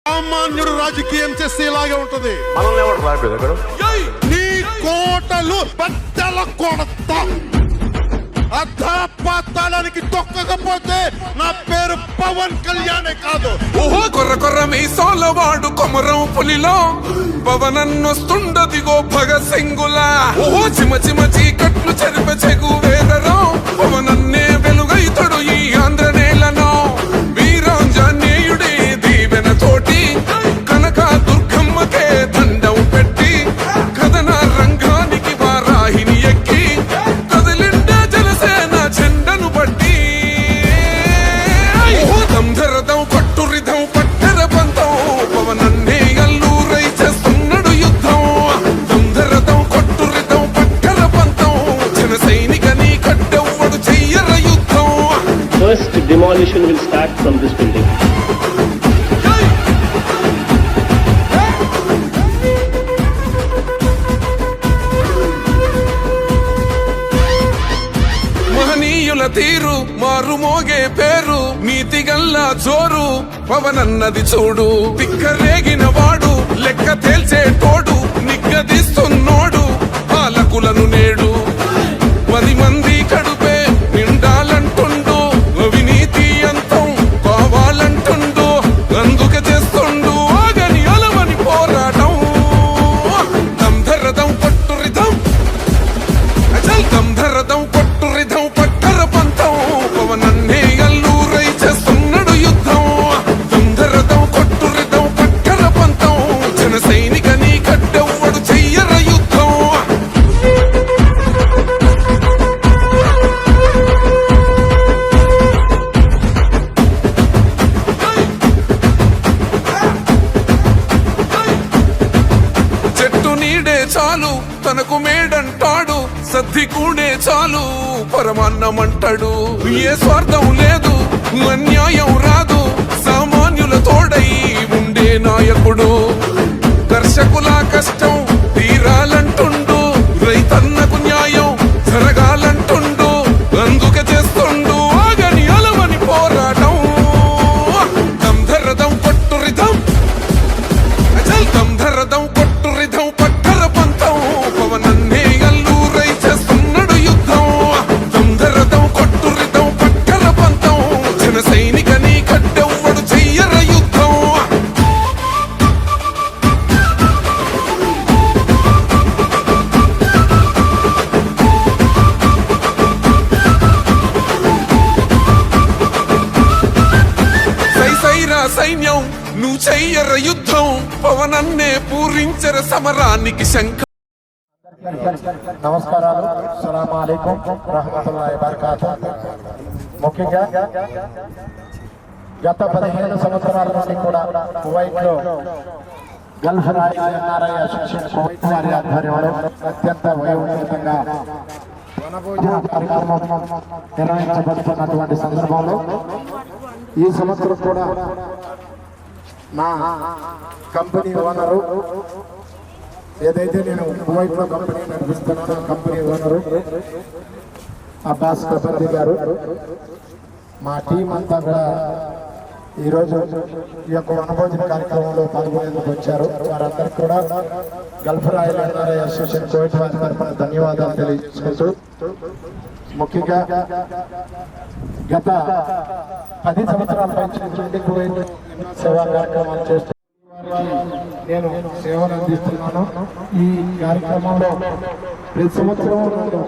సామాన్యుడు రాజకీయం చేస్తే ఇలాగే ఉంటది. మనల్ని ఎవరు రాలేదు అక్కడ. నీ కోటలు బద్దల కొడతా. అధాపాతాళానికి తొక్కకపోతే నా పేరు పవన్ కళ్యాణే కాదు. ఓహో కొర్ర కొర్ర మీసాల వాడు కొమరం పులిలో పవనన్నొస్తుండదిగో భగత్ సింగులా. ఓహో చిమ చిమ చీకట్లు చెరిప చెగు వేదరో పవనన్నే వెలుగైతడు ఈ ఆంధ్ర నేలను. వీరాంజనేయుడి దీవెన తోటి కనక దుర్గమ్మకే దండం పెట్టి కథన రంగానికి వారాహిని ఎక్కి కదిలిండే జనసేన జెండను బట్టి. దంధరదం కొట్టురిదం పట్టర పంతం పవనన్నే అల్లూరై చేస్తున్నాడు యుద్ధం. దంధరదం కొట్టురిదం పట్టర పంతం జన సైనికని కట్టెవ్వడు చెయ్యర యుద్ధం. First demolition will start from this building. మహనీయుల తీరు మారుమోగే పేరు నీతిగల్లా జోరు పవనన్నది చూడు. తిక్కరేగిన వాడు లెక్క తేల్చేటోడు నిగ్గదీస్తున్నోడు పాలకులను నేడు. 10 మంది కడుపే నిండాలంటుండు అవినీతి అంతం కావాలంటుండు. అందుకే చేస్తుండు ఆగని అలమని పోరాటం. దంధరదం కొట్టురిదం అచల్ దంధరదం కొట్టురిదం పట్టర పంతం పవనన్నే అల్లూరై చేస్తున్నాడు యుద్ధం. దంధరదం కొట్టురిదం పట్టర పంతం జన సైనికని కట్టెవ్వడు చెయ్యర యుద్ధం. చెట్టు నీడే చాలు తనకు మేడంటాడు సద్ది కూడే చాలు పరమాన్నమంటాడు. ఏ స్వార్థం లేదు అన్యాయం రాదు సామాన్యుల తోడై ఉండే నాయకుడు. దర్శకుల కష్టం తీరాలంటుండు రైతన్నకు న్యాయం జరగాలంటుండు. అందుకే చేస్తుండు ఆగని అలమని పోరాటం. దంధరదం కొట్టురిదం అచల్ దంధరదం కొట్టురిదం పట్టర పంతం పవనన్నే అల్లూరై చేస్తున్నాడు యుద్ధం. దంధరదం కొట్టురిదం పట్టర పంతం జన సైనికని కట్టెవ్వడు చెయ్యర యుద్ధం. సైసైరా సైన్యం నువ్వు చెయ్యర యుద్ధం పవనన్నే పూరించర సమరానికి శంఖ. నమస్కారాలు. అస్సలాము అలైకుం రహమతుల్లాహి బరకాతుహు. ముఖ్యంగా గత 15 సంవత్సరాల నుండి కూడా కువైట్ లో గల్ఫ్ ఎన్ఆర్ఐ అసోసియేషన్ కువైట్ వారి ఆధ్వర్యంలో అత్యంత వైభవంతంగా వనభోజన కార్యక్రమం నిర్వహించబడుతున్నటువంటి సందర్భంలో ఈ సంవత్సరం కూడా నా కంపెనీ ఓనరు ఏదైతే నేను కువైట్ లో company నడిపిస్తున్నానో company owner Abbas Kabardi గారు మా టీం అంతా కూడా ఈరోజు ఈ యొక్క వనభోజన కార్యక్రమంలో పాల్గొనేందుకు వచ్చారు. వారందరికీ కూడా Gulf royal NRI association Kuwait వారి తరఫున ధన్యవాదాలు తెలియజేసుకుంటూ ముఖ్యంగా గత 10 సంవత్సరాల నుంచి కువైట్ సేవా కార్యక్రమాలు చేస్తూ నేను సేవలు అందిస్తున్నాను. ఈ కార్యక్రమంలో ప్రతి సంవత్సరం నన్ను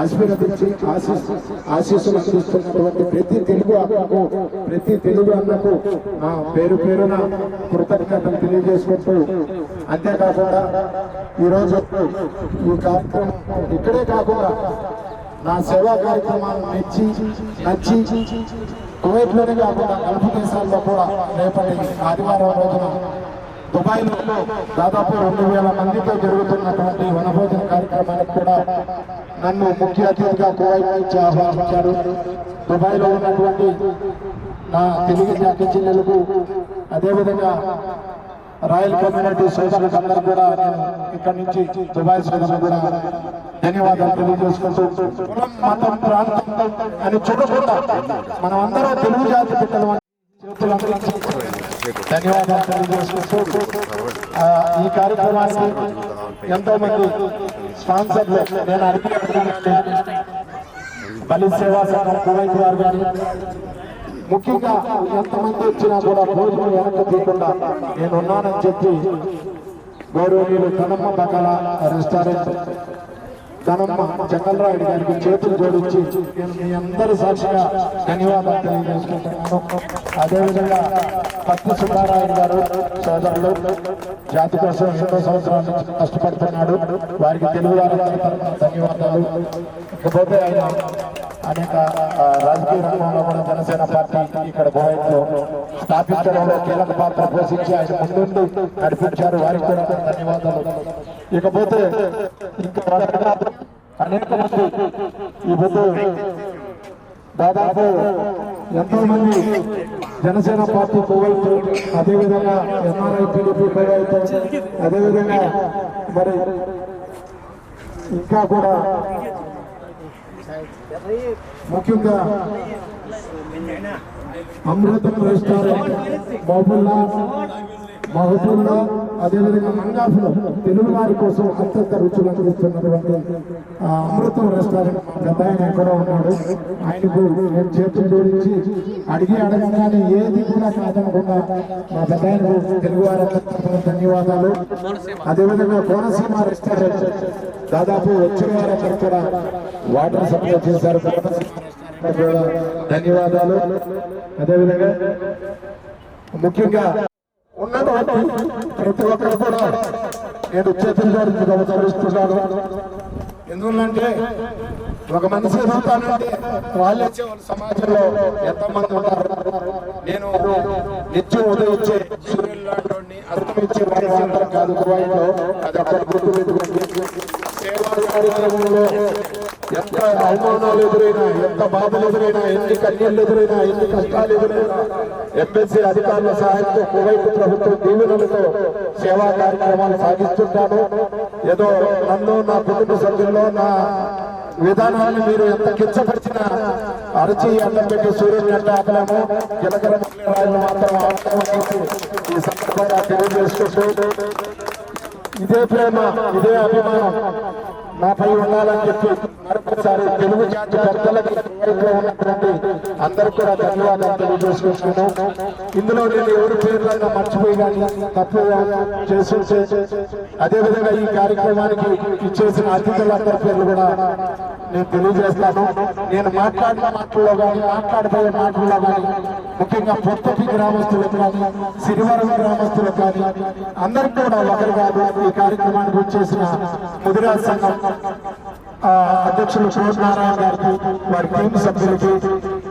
ఆశీర్వదించి ఆశీస్సులు అందిస్తున్నటువంటి ప్రతి తెలుగు అన్నకు ప్రతి తెలుగు అన్నకు నా పేరు పేరున కృతజ్ఞతలు తెలియజేసుకుంటూ అంతేకాకుండా ఈరోజు ఈ కార్యక్రమం ఇక్కడే కాకుండా నా సేవా కార్యక్రమాలను నచ్చి కువైట్లోనే కాకుండా గల్ఫ్ దేశాల్లో కూడా రేపటి ఆదివారం రోజున దుబాయ్లో దాదాపు 2000 మందితో జరుగుతున్నటువంటి వనభోజన కార్యక్రమానికి కూడా నన్ను ముఖ్య అతిథిగా కువైట్ నుంచి ఆహ్వానించారు. దుబాయ్లో ఉన్నటువంటి నా తెలుగు జాతి జిల్లాలకు అదేవిధంగా రాయల్ కమ్యూనిటీ సోదరులకు అందరూ కూడా నేను ఇక్కడి నుంచి దుబాయ్ సోదరులకు కూడా ధన్యవాదాలు తెలియజేసుకుంటూ కులం మతం ప్రాంతం అని చూడకుండా మనం అందరూ తెలుగు జాతి బిడ్డలు చేతులు ధన్యవాదాలు తెలియజేసుకుంటూ ఈ కార్యక్రమానికి ఎంతో మంది స్పాన్సర్లు నేను అడిగినటువంటి బలి సేవా సంఘం కువైట్ వారు కానీ ముఖ్యంగా ఎంతమంది వచ్చినా కూడా భోజనం వెనక తీయకుండా నేనున్నానని చెప్పి గౌరవనీయులు ధనమ్మ బకాల రెస్టారెంట్ ధనమ్మ చంద్రరాయుడు గారికి చేతులు జోడించి నేను మీ అందరి సాక్షిగా ధన్యవాదాలు తెలియజేసుకుంటున్నాను. అదేవిధంగా పత్తి సుబ్బారాయుడు గారు సోదరులు జాతి కోసం ఎన్నో సంవత్సరాల నుంచి కష్టపడుతున్నాడు. వారికి తెలుగు వారి తరఫున ధన్యవాదాలు. ఇకపోతే ఆయన అనేక రాజకీయ రంగంలో కూడా జనసేన పార్టీ ఇక్కడ కువైట్లో స్థాపించడంలో కీలక పాత్ర పోషించి ఆయన ముందుండి నడిపించారు. వారికి కూడా ధన్యవాదాలు. ఇకపోతే ఇంకా అనేక మంది ఈ పొద్దు దాదాపు ఎంతో మంది జనసేన పార్టీ కువైట్, అదేవిధంగా ఎన్ఆర్ఐ టీడీపీ కువైట్, అదేవిధంగా మరి ఇంకా కూడా ముఖ్యంగా అమృతం రెస్టారెంట్ మహబూబ్లో అదేవిధంగా మంగాఫ్లో తెలుగు వారి కోసం అత్యంత రుచులు అందిస్తున్నటువంటి అమృతం రెస్టారెంట్ పెద్ద ఆయన ఎక్కడో ఉన్నాడు. ఆయనకు నేను చేతులు జోడించి అడగగానే ఏది కూడా కాదనకుండా మా పెద్ద ఆయనకు తెలుగు వారి ధన్యవాదాలు. అదేవిధంగా కోనసీమ రెస్టారెంట్ దాదాపు వచ్చిన వారందరూ కూడా వాటర్ సప్లై చేశారు. ధన్యవాదాలు. అదేవిధంగా ముఖ్యంగా ఉన్నటువంటి ప్రతి ఒక్కరు కూడా నేను చేతులు జోడించి గౌరవిస్తున్నాను. ఎందుకంటే ఒక మనిషి ఎదుగుతానంటే వాళ్ళు వచ్చేవాళ్ళు సమాజంలో ఎంతమంది ఉంటారు. నేను నిత్యం ఉదయించే సూర్యుడు లాంటి అస్తమించే వారి మాత్రం కాదు కువైట్లో. అది అక్కడ గుర్తు పెట్టుకోండి. సేవా కార్యక్రమంలో ఎంత అవమానాలు ఎదురైనా, ఎంత బాధలు ఎదురైనా, ఎన్ని కన్నీళ్లు ఎదురైనా, ఎన్ని కష్టాలు ఎదురైనా ఎంబెస్సీ అధికారుల సహాయంతో కువైట్ ప్రభుత్వం దీవెనలతో సేవా కార్యక్రమాలు సాగిస్తుంటాను. ఏదో నన్ను, నా కుటుంబ సభ్యుల్లో నా విధానాన్ని మీరు ఎంత కించపరిచినా అరచి అడ్డం పెట్టి సూర్యుని అంటే ఆపలేము. గిలకర రాయలు మాత్రం ఆపలేము. ఈ సందర్భంగా తెలియజేసుకుంటూ ఇదే ప్రేమ, ఇదే అభిమానం నాపై ఉండాలని చెప్పి మరొకసారి తెలుగు జాతి పెద్దలకి ఉన్నటువంటి అందరూ కూడా ధన్యవాదాలు తెలియజేసుకుంటున్నాను. ఇందులో నేను ఎవరి పేర్లన్నా మర్చిపోయి కానీ తప్పు చేసి అదేవిధంగా ఈ కార్యక్రమానికి ఇచ్చేసిన అతిథులందరి పేర్లు కూడా నేను తెలియజేస్తాను. నేను మాట్లాడిన మాటల్లో కానీ, మాట్లాడబోయే మాటల్లో కానీ ముఖ్యంగా పొత్తపి గ్రామస్తులకు కానీ, సిరివరం గ్రామస్తులకు కానీ అందరికీ కూడా ఒకరు కాదు ఈ కార్యక్రమానికి వచ్చేసిన ముదిరాజ్ సంఘం అధ్యక్షులు సూర్యనారాయణ గారికి, వారి టీం సభ్యులకి,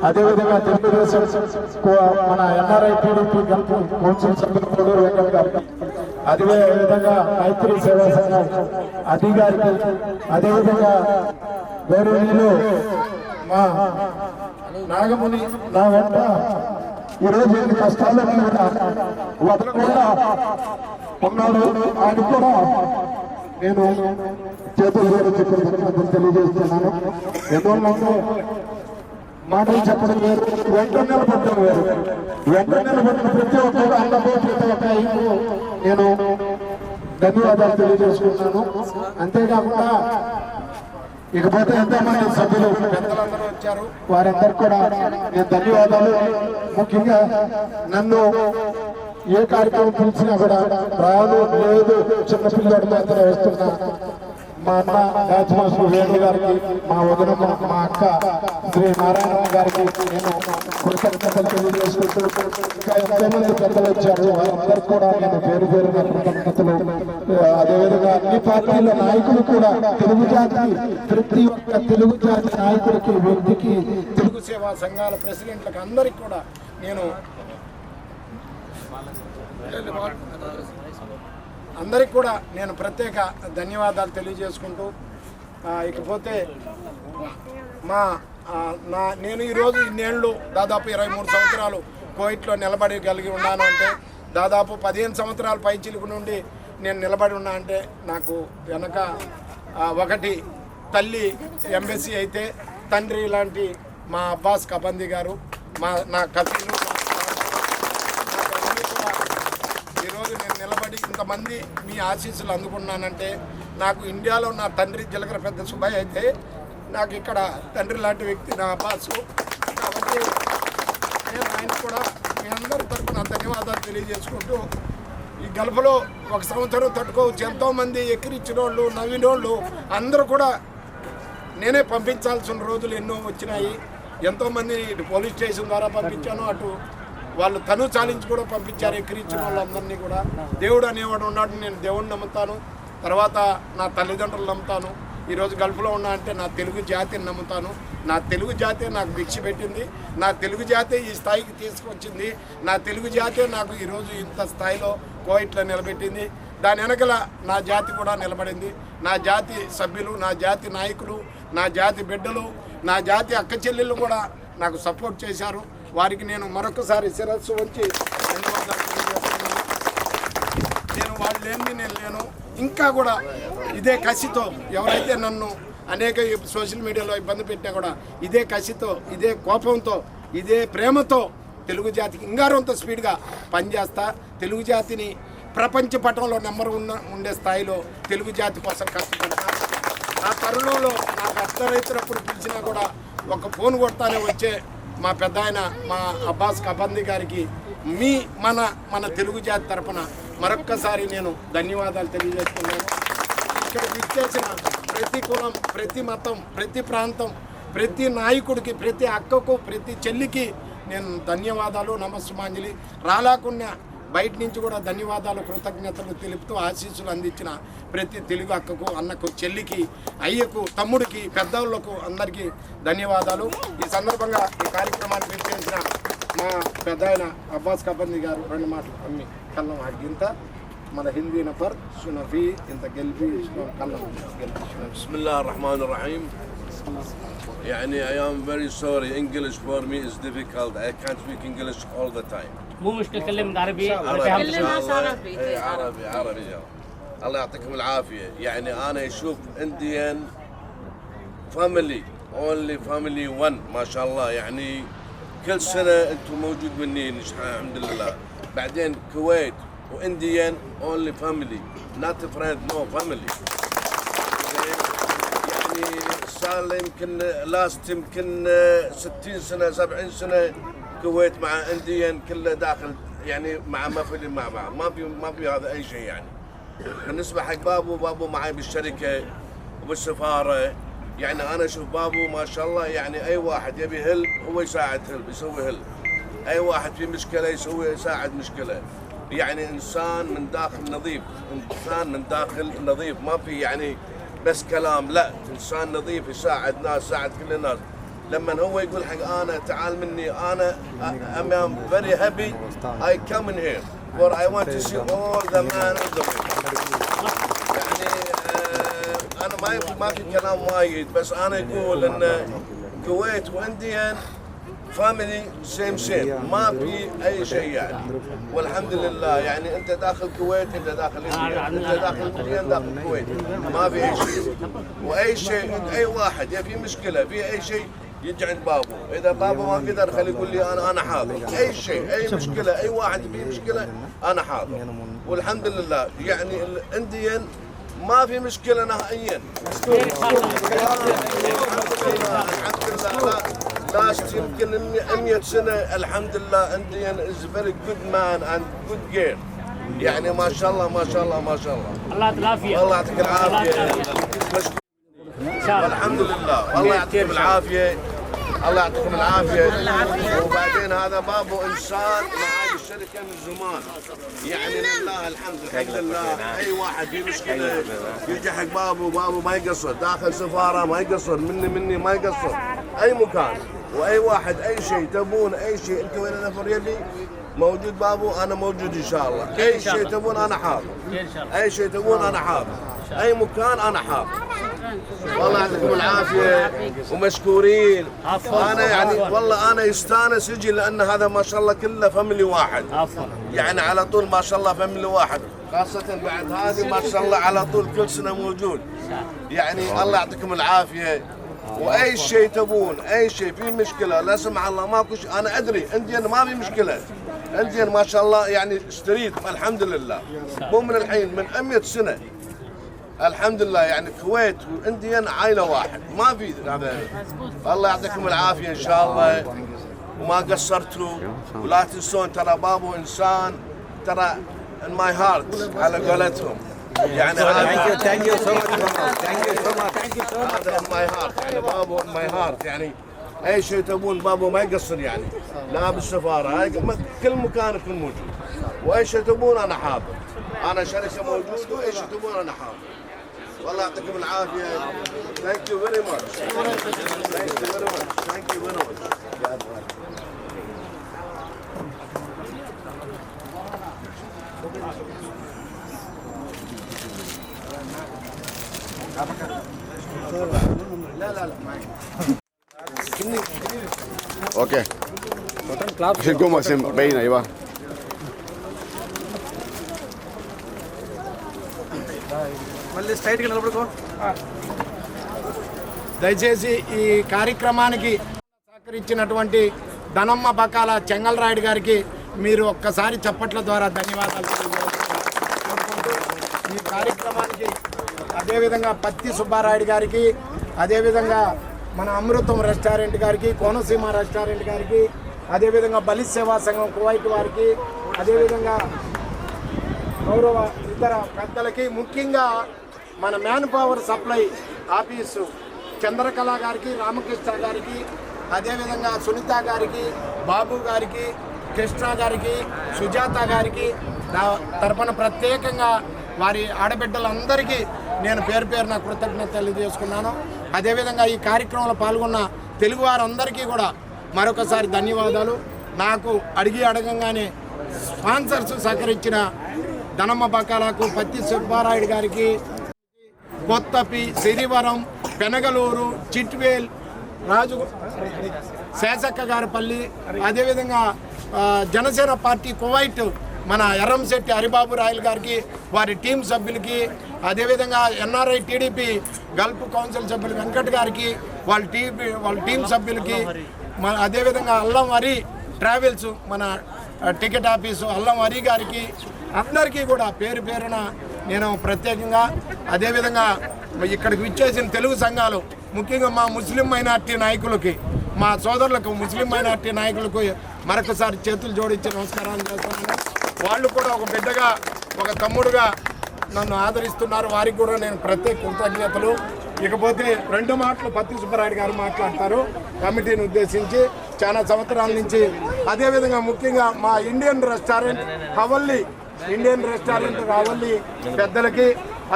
అదేవిధంగా తెలుగుదేశం మన ఎన్ఆర్ఐ టీడీపీ కౌన్సిల్ సభ్యులు కోడూరు వెంకట గారికి, అదేవిధంగా మైత్రి సేవా సంఘం అధికారికి, అదేవిధంగా గౌరవనీయులు మా నాగముని నా వెంట ఈరోజు ఎన్ని కష్టాలన్నీ కూడా వదలకుండా ఉన్నాడు. ఆయన కూడా నేను చేతులు జోడించి తెలియజేస్తున్నాను. ఎందువల్లంటే మాటలు చెప్పడం వేరు, వెంట నిలబడడం వేరు. వెంట నిలబడిన ప్రతి ఒక్కరు అందరూ ప్రతి ఒక్క నేను ధన్యవాదాలు తెలియజేసుకుంటున్నాను. అంతేకాకుండా ఇకపోతే ఎంతోమంది సభ్యులు పెద్దలందరూ వచ్చారు, వారందరూ కూడా నేను ధన్యవాదాలు. ముఖ్యంగా నన్ను ఏ కార్యక్రమం పిలిచినా కూడా రాను లేదు, చిన్నపిల్లడు మాత్రం వస్తున్నా మా అన్న రాజ్ మాస్టర్ వేణు గారికి, మా వదిన మా అక్క శ్రీ నారాయణ గారికి నేను కృతజ్ఞతలు తెలియజేసుకుంటూ ఇంకా ఎంతోమంది పెద్దలు వచ్చారు, వారందరికీ కూడా నేను పేరు పేరుగా కృతజ్ఞతలు. అదేవిధంగా అన్ని పార్టీల నాయకులు కూడా తెలుగు జాతి, ప్రతి ఒక్క తెలుగు జాతి నాయకుడికి, వ్యక్తికి, తెలుగు సేవా సంఘాల ప్రెసిడెంట్లకు అందరికీ కూడా నేను అందరికి కూడా నేను ప్రత్యేక ధన్యవాదాలు తెలియజేసుకుంటూ ఇకపోతే నేను ఈరోజు ఇన్నేళ్ళు దాదాపు 23 సంవత్సరాలు కువైట్లో నిలబడగలిగి ఉన్నాను అంటే, దాదాపు 15 సంవత్సరాల పైచిలుకు నుండి నేను నిలబడి ఉన్నా అంటే నాకు వెనక ఒకటి తల్లి ఎంబెస్సీ అయితే, తండ్రి లాంటి మా అబ్బాస్ కబంది గారు, నా కజిన్, కూడా ఇంతమంది మీ ఆశీస్సులు అందుకున్నానంటే నాకు ఇండియాలో నా తండ్రి జీలకర్ర పెద్ద సుబ్బయ్య అయితే నాకు ఇక్కడ తండ్రి లాంటి వ్యక్తి నా అబ్బాసు. కాబట్టి నేను ఆయన కూడా మీ అందరి తరఫున ధన్యవాదాలు తెలియజేసుకుంటూ ఈ గల్ఫ్లో 1 సంవత్సరం తట్టుకోవచ్చు. ఎంతోమంది ఎక్కిరిచ్చిన వాళ్ళు నవ్వినోళ్ళు అందరూ కూడా నేనే పంపించాల్సిన రోజులు ఎన్నో వచ్చినాయి. ఎంతోమంది ఇటు పోలీస్ స్టేషన్ ద్వారా పంపించాను, అటు వాళ్ళు తను చాలించి కూడా పంపించారు ఎక్కిరిచ్చిన వాళ్ళందరినీ కూడా. దేవుడు అనేవాడు ఉన్నాడు, నేను దేవుడిని నమ్ముతాను, తర్వాత నా తల్లిదండ్రులు నమ్ముతాను. ఈరోజు గల్ఫ్లో ఉన్నా అంటే నా తెలుగు జాతిని నమ్ముతాను. నా తెలుగు జాతే నాకు భిక్ష పెట్టింది, నా తెలుగు జాతే ఈ స్థాయికి తీసుకొచ్చింది, నా తెలుగు జాతే నాకు ఈరోజు ఇంత స్థాయిలో కోయిట్లో నిలబెట్టింది. దాని వెనకల నా జాతి కూడా నిలబడింది. నా జాతి సభ్యులు, నా జాతి నాయకులు, నా జాతి బిడ్డలు, నా జాతి అక్క చెల్లెళ్ళు కూడా నాకు సపోర్ట్ చేశారు. వారికి నేను మరొకసారి శిరస్సు వచ్చి ధన్యవాదాలు తెలియజేస్తున్నాను. నేను వాళ్ళు లేని నేను లేను. ఇంకా కూడా ఇదే కసితో ఎవరైతే నన్ను అనేక సోషల్ మీడియాలో ఇబ్బంది పెట్టినా కూడా ఇదే కసితో, ఇదే కోపంతో, ఇదే ప్రేమతో తెలుగు జాతికి ఇంగారంత స్పీడ్గా పనిచేస్తా. తెలుగు జాతిని ప్రపంచ పటంలో నెంబర్ ఉండే స్థాయిలో తెలుగు జాతి కోసం కష్టపడతా. ఆ తరుణంలో నాకు అర్ధరైతులప్పుడు పిలిచినా కూడా ఒక ఫోన్ కొడతానే వచ్చే మా పెద్ద ఆయన మా అబ్బాస్ కబంది గారికి మన తెలుగు జాతి తరపున మరొక్కసారి నేను ధన్యవాదాలు తెలియజేస్తున్నాను. ఇక్కడ విచ్చేసిన ప్రతి కులం, ప్రతి మతం, ప్రతి ప్రాంతం, ప్రతి నాయకుడికి, ప్రతి అక్కకు, ప్రతి చెల్లికి నేను ధన్యవాదాలు, నమస్సుమాంజలి. రాలాకున్న బయట నుంచి కూడా ధన్యవాదాలు, కృతజ్ఞతలు తెలుపుతూ ఆశీస్సులు అందించిన ప్రతి తెలుగు అక్కకు, అన్నకు, చెల్లికి, అయ్యకు, తమ్ముడికి, పెద్దవాళ్ళకు అందరికీ ధన్యవాదాలు. ఈ సందర్భంగా ఈ కార్యక్రమాన్ని విచ్చేసిన మా పెద్ద ఆయన అబ్బాస్ కబంది గారు 2 మాటలు అమ్మి కళ్ళం అడిగింత మన హిందీ నఫర్ సునఫీ ఇంత గెలిపి కళ్ళం بسم الله الرحمن الرحيم. يعني I am very sorry, English for me is difficult. I can't speak English all the time. مو مشكلة كلمنا عربي. عربي إن شاء الله. إيه عربي يا الله يعطيكم العافية. يعني أنا أشوف Indian family only family one ما شاء الله. يعني كل سنة أنتم موجود مني الحمد لله. بعدين كويت وإنديان only family not friend no family. يعني صار لي يمكن لاست يمكن 60 سنة 70 سنة كويت مع انديان كله داخل يعني مع ما في مع بعض ما في هذا اي شيء. يعني بالنسبه حق بابو معي بالشركه وبالسفاره. يعني انا اشوف بابو ما شاء الله يعني اي واحد يبي هل هو يساعد هل يسوي هل، اي واحد في مشكله يساعد مشكله. يعني انسان من داخل نظيف، انسان من داخل نظيف، ما في يعني بس كلام، لا انسان نظيف يساعد ناس، يساعد كل الناس. لما هو يقول حق انا تعال مني انا I'm very happy I come in here for I want to see all the man of the world. يعني انا ما في كلام وايد، بس انا اقول ان كويت وانديان فاميلي سيم ما في اي شيء يعني. والحمد لله يعني انت داخل كويت، انت داخل انديان، انت داخل انديان، داخل الكويت، ما في اي شيء. واي شيء اي واحد في مشكله في اي شيء يجي عند بابو. اذا بابو ما قدر خليه يقول لي انا حاضر. اي شيء اي مشكله اي واحد فيه مشكله انا حاضر. والحمد لله يعني الانديان ما في مشكله نهائيا. الحمد لله لاست يمكن 100 سنه الحمد لله انديان از فيري جود مان اند جود جير. يعني ما شاء الله ما شاء الله ما شاء الله. الله يعطيك العافية. الله يعطيك العافيه. الحمد لله الله يعطيكم العافيه. الله يعطيكم العافيه. وبعدين هذا بابو انسان معي بالشركه من زمان. يعني لله الحمد الحمد لله. اي واحد في مشكله يجي حق بابو ما يقصر، داخل سفاره ما يقصر، مني ما يقصر، اي مكان واي واحد اي شيء تبون اي شيء انتم وين نفر يبي موجود بابو انا موجود ان شاء الله. اي شيء تبون انا حاضر، اي شيء تبون انا حاضر، اي مكان انا حاضر. والله يعطيكم العافيه ومشكورين. انا يعني والله انا يستانس يجي لان هذا ما شاء الله كله فاميلي واحد. يعني على طول ما شاء الله فاميلي واحد، خاصة بعد هذه ما شاء الله على طول كل سنة موجود. يعني الله يعطيكم العافية. واي شيء تبون اي شيء في مشكلة لا سمح الله ماكو انا ادري عندي انا ما في مشكلة، انديان ما شاء الله يعني اشتريت الحمد لله مو من الحين من 100 سنه الحمد لله يعني الكويت وانديان عائله واحد ما في هذا. الله يعطيكم العافيه ان شاء الله وما قصرتوا ولا تنسون ترى بابو انسان ترى in my heart على قولتهم يعني هذا Thank you so much. هذا in my heart يعني بابو in my heart يعني اي شيء تبون بابو ما يقصر يعني لا بالسفاره كل مكان يكون موجود واي شيء تبون انا حاضر انا شركه موجود واي شيء تبون انا حاضر والله يعطيكم العافيه ثانك يو فيري ماتش ثانك يو فيري ماتش ثانك يو فيري ماتش اوكي شنو اسم باين ايوه దయచేసి ఈ కార్యక్రమానికి సహకరించినటువంటి ధనమ్మ బకాల చెంగల్రాయుడు గారికి మీరు ఒక్కసారి చప్పట్ల ద్వారా ధన్యవాదాలు తెలియజేసుకుంటూ ఈ కార్యక్రమానికి అదేవిధంగా పత్తి సుబ్బారాయుడు గారికి అదేవిధంగా మన అమృతం రెస్టారెంట్ గారికి కోనసీమ రెస్టారెంట్ గారికి అదేవిధంగా బలిత్ సేవా సంఘం కువైట్ వారికి అదేవిధంగా గౌరవ ఇతర పెద్దలకి ముఖ్యంగా మన man power supply office Chandrakala గారికి రామకృష్ణ గారికి అదేవిధంగా సునీత గారికి బాబు గారికి కృష్ణ గారికి సుజాత గారికి నా తరపున ప్రత్యేకంగా వారి ఆడబిడ్డలందరికీ నేను పేరు పేరున కృతజ్ఞత తెలియజేసుకున్నాను. అదేవిధంగా ఈ కార్యక్రమంలో పాల్గొన్న తెలుగు వారందరికీ కూడా మరొకసారి ధన్యవాదాలు. నాకు అడగంగానే స్పాన్సర్స్ సహకరించిన ధనమ్మ బకాలకు పత్తి సుబ్బారాయుడు గారికి కొత్తపి సిరివరం పెనగలూరు చిట్వేల్ రాజు శేషక్క గారిపల్లి అదేవిధంగా జనసేన పార్టీ కువైట్ మన ఎర్రంశెట్టి హరిబాబు రాయల్ గారికి వారి టీం సభ్యులకి అదేవిధంగా ఎన్ఆర్ఐ టీడీపీ గల్ఫ్ కౌన్సిల్ సభ్యులు వెంకట్ గారికి వాళ్ళ టీం సభ్యులకి అదేవిధంగా అల్లం వరి ట్రావెల్స్ మన టికెట్ ఆఫీసు అల్లం వరి గారికి అందరికీ కూడా పేరు పేరున నేను ప్రత్యేకంగా అదేవిధంగా ఇక్కడికి విచ్చేసిన తెలుగు సంఘాలు ముఖ్యంగా మా ముస్లిం మైనార్టీ నాయకులకి మా సోదరులకు ముస్లిం మైనార్టీ నాయకులకు మరొకసారి చేతులు జోడించి నమస్కారాలు చేస్తున్నాను. వాళ్ళు కూడా ఒక బిడ్డగా ఒక తమ్ముడుగా నన్ను ఆదరిస్తున్నారు. వారికి కూడా నేను ప్రత్యేక కృతజ్ఞతలు. ఇకపోతే 2 మాటలు పత్తి సుబ్బరాయుడు గారు మాట్లాడతారు కమిటీని ఉద్దేశించి చాలా సంవత్సరాల నుంచి. అదేవిధంగా ముఖ్యంగా మా ఇండియన్ రెస్టారెంట్ హవల్లీ పెద్దలకి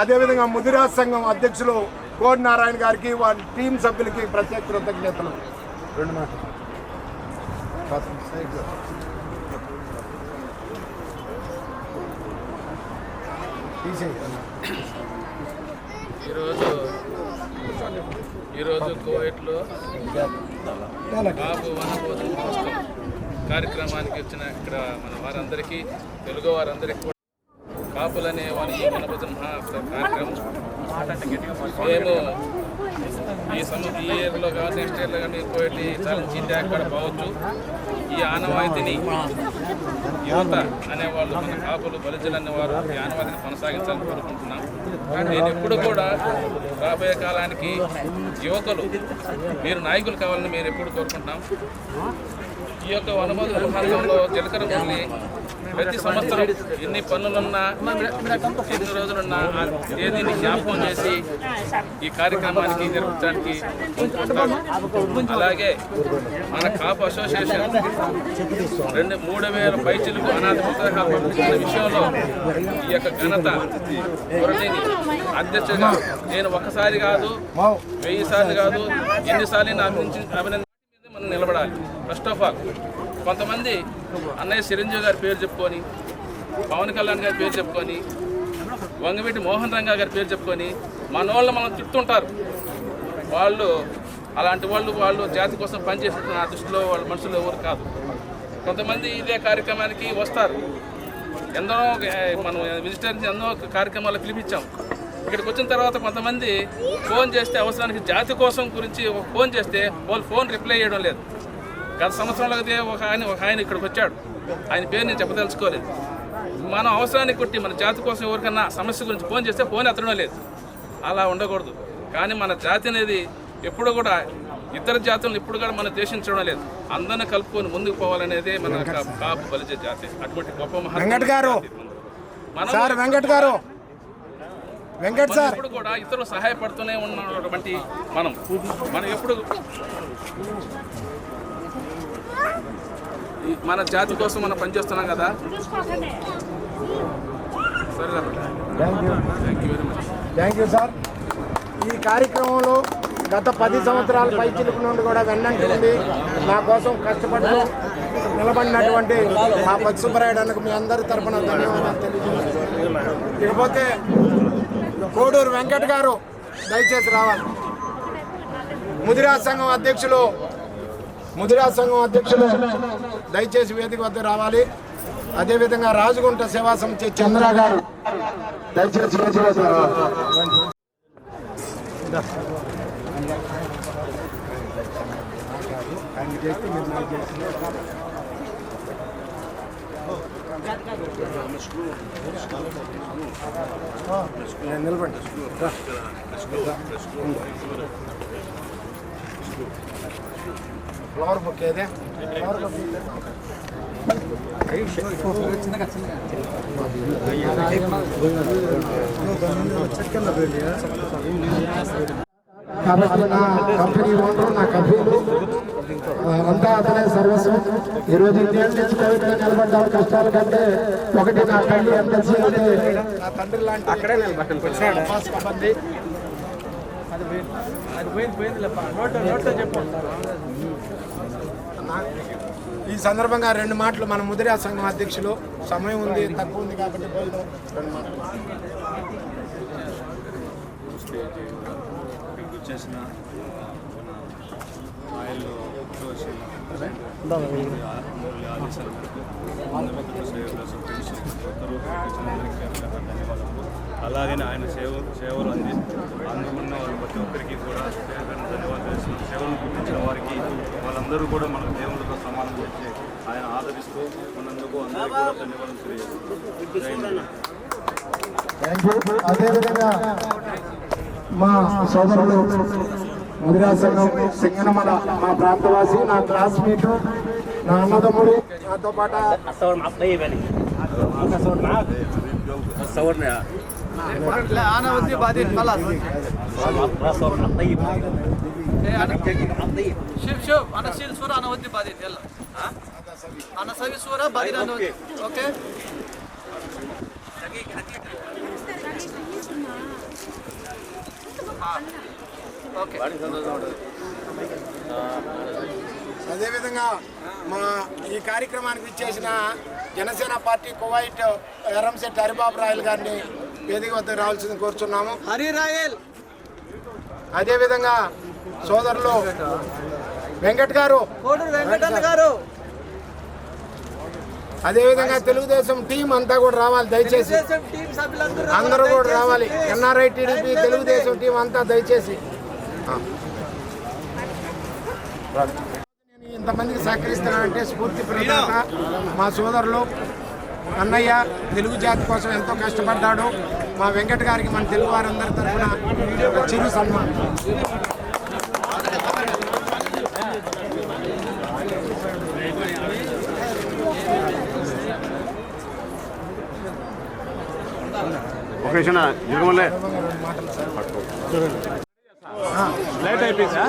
అదేవిధంగా ముదిరాజ్ సంఘం అధ్యక్షులు కోడి నారాయణ గారికి వారి టీం సభ్యులకి ప్రత్యేక కృతజ్ఞతలు. 2 మాటలు ఈరోజు కువైట్లో బాబు వనభోజన మహోత్సవం కార్యక్రమానికి వచ్చిన ఇక్కడ మన వారందరికీ తెలుగు వారందరికీ కూడా కాపులనే వారి ఈ వనభోజన కార్యక్రమం మేము ఈ ఇయర్లో కానీ నెక్స్ట్ ఇయర్లో కానీ కువైట్ ఛాలెంజ్ ఇండియా కూడా పోవచ్చు. ఈ ఆనవాయితీని యువత అనేవాళ్ళు మన కాపులు బలిజలు అనేవారు ఈ ఆనవాయితీని కొనసాగించాలని కోరుకుంటున్నాం. నేను ఎప్పుడు కూడా రాబోయే కాలానికి యువకులు మీరు నాయకులు కావాలని మేము ఎప్పుడు కోరుకుంటున్నాం. ఈ యొక్క వనభోజన మహోత్సవంలో జీలకర్ర మురళి ప్రతి సంవత్సరం ఎన్ని పనులున్నా ఎన్ని రోజులున్నా ఆ తేదీని జ్ఞాపకం చేసి ఈ కార్యక్రమానికి నిర్వహించడానికి ఉంటారు. అలాగే మన కాపు అసోసియేషన్ 3,000 పైచిలకు అనాథ పుస్తకాలు పంపించిన విషయంలో ఈ యొక్క ఘనత మురళిని అధ్యక్షుడిగా నేను ఒకసారి కాదు 1000 సార్లు కాదు ఎన్నిసార్లు అభినందించి మనం నిలబడాలి. ఫస్ట్ ఆఫ్ ఆల్ కొంతమంది అన్నయ్య చిరంజీవి గారి పేరు చెప్పుకొని పవన్ కళ్యాణ్ గారి పేరు చెప్పుకొని వంగవీటి మోహన్ రంగా గారి పేరు చెప్పుకొని మనోళ్ళు మనం తిట్టుంటారు. వాళ్ళు అలాంటి వాళ్ళు జాతి కోసం పనిచేస్తున్న నా దృష్టిలో వాళ్ళ మనుషులు ఎవరు కాదు. కొంతమంది ఇదే కార్యక్రమానికి వస్తారు. ఎందరో మనం విజిటర్స్ ఎన్నో కార్యక్రమాలు పిలిపించాం. ఇక్కడికి వచ్చిన తర్వాత కొంతమంది ఫోన్ చేస్తే అవసరానికి జాతి కోసం గురించి ఫోన్ చేస్తే వాళ్ళు ఫోన్ రిప్లై చేయడం లేదు. గత సంవత్సరంలో ఒక ఆయన ఇక్కడికి వచ్చాడు. ఆయన పేరు నేను చెప్పదలుచుకోలేదు. మనం అవసరానికి కొట్టి మన జాతి కోసం ఎవరికన్నా సమస్య గురించి ఫోన్ చేస్తే ఫోన్ ఎత్తడం లేదు. అలా ఉండకూడదు. కానీ మన జాతి అనేది ఎప్పుడు కూడా ఇతర జాతులను ఇప్పుడు కూడా మనం దేశించడం లేదు. అందరిని కలుపుకొని ముందుకు పోవాలనేదే మన కాపు బలిజ జాతి. అటువంటి గొప్ప వెంకట్ గారు సార్, వెంకట్ గారు, వెంకట్ సార్, ఎప్పుడు కూడా ఇతరులు సహాయపడుతూనే ఉన్నటువంటి మనం ఎప్పుడు మన జాతి కోసం మనం పనిచేస్తున్నాం కదా. సరే, థ్యాంక్ యూ సార్. ఈ కార్యక్రమంలో గత 10 సంవత్సరాల పైచిలుకు నుండి కూడా వెన్నంటి ఉండి నా కోసం కష్టపడుతూ నిలబడినటువంటి మా పచ్చి సుబ్బరాయుడు అన్నకు మీ అందరి తరఫున ధన్యవాదాలు తెలియజేస్తున్నాను. ఇకపోతే కోడూరు వెంకట్ గారు దయచేసి రావాలి. ముదిరాజ్ సంఘం అధ్యక్షులు దయచేసి వేదిక వద్ద రావాలి. అదేవిధంగా రాజగుంట సేవా సమితి చంద్ర గారు దయచేసి వేదిక వద్ద రావాలి. నిలబడి ఫ్లవర్ బుక్ ఏదే కాబట్టి నా కంపెనీ ఓనరు, నా కంపెనీలు అంతా అతనే సర్వస్వం. ఈరోజు ఇండియన్ నుంచి కోవిడ్గా నిలబడ్డారు. కష్టాల కంటే ఒకటి నా తల్లి ఎమ్మెల్సీ అంటే నా తండ్రి లాంటి అక్కడే నిలబడి ఈ సందర్భంగా 2 మాటలు మన ముదిరా సంఘం అధ్యక్షులు, సమయం ఉంది, తక్కువ ఉంది కాబట్టి 2 మాటలు. చేసిన ఆయిల్ అలాగనే ఆయన సేవలు అందుకున్న వాళ్ళు ప్రతి ఒక్కరికి కూడా ధన్యవాదాలు చేస్తున్నారు. సేవలను గుర్తించిన వారికి వాళ్ళందరూ కూడా మన దేవుళ్ళతో సమానం చేసి ఆయన ఆదరిస్తూ ఉన్నందుకు అందరికీ కూడా ధన్యవాదాలు తెలియజేస్తున్నారు. అదేవిధంగా మా సోదరుడు ముదిరాజ్ సంఘం సింగనమల మా ప్రాంతవాసి, నా క్లాస్మేట్, నా అన్నదమ్ముడు, నాతో పాటు انا ودي بعدين خلاص شوف انا اشيل صوره انا ودي بعدين يلا انا اسوي صوره بعدين انا ودي اوكي ఓకే. అదేవిధంగా మా ఈ కార్యక్రమానికి ఇచ్చేసిన Janasena party Kuwait Erramsetti Haribabu royal గారిని వేదిక వద్ద రావాల్సింది కోరుచున్నాము. అదేవిధంగా సోదరులు వెంకట్ గారు, అదేవిధంగా తెలుగుదేశం టీం అంతా కూడా రావాలి. దయచేసి అందరూ కూడా రావాలి. ఎన్ఆర్ఐ, టీడీపీ, తెలుగుదేశం టీం అంతా దయచేసి. నేను ఇంతమందికి సహకరిస్తున్నానంటే స్ఫూర్తి ప్రదాత మా సోదరులు అన్నయ్య. తెలుగు జాతి కోసం ఎంతో కష్టపడ్డాడు. మా వెంకట్ గారికి మన తెలుగు వారందరి తరఫున చిరు సన్మానం. లైట్ అయిపోయిందా?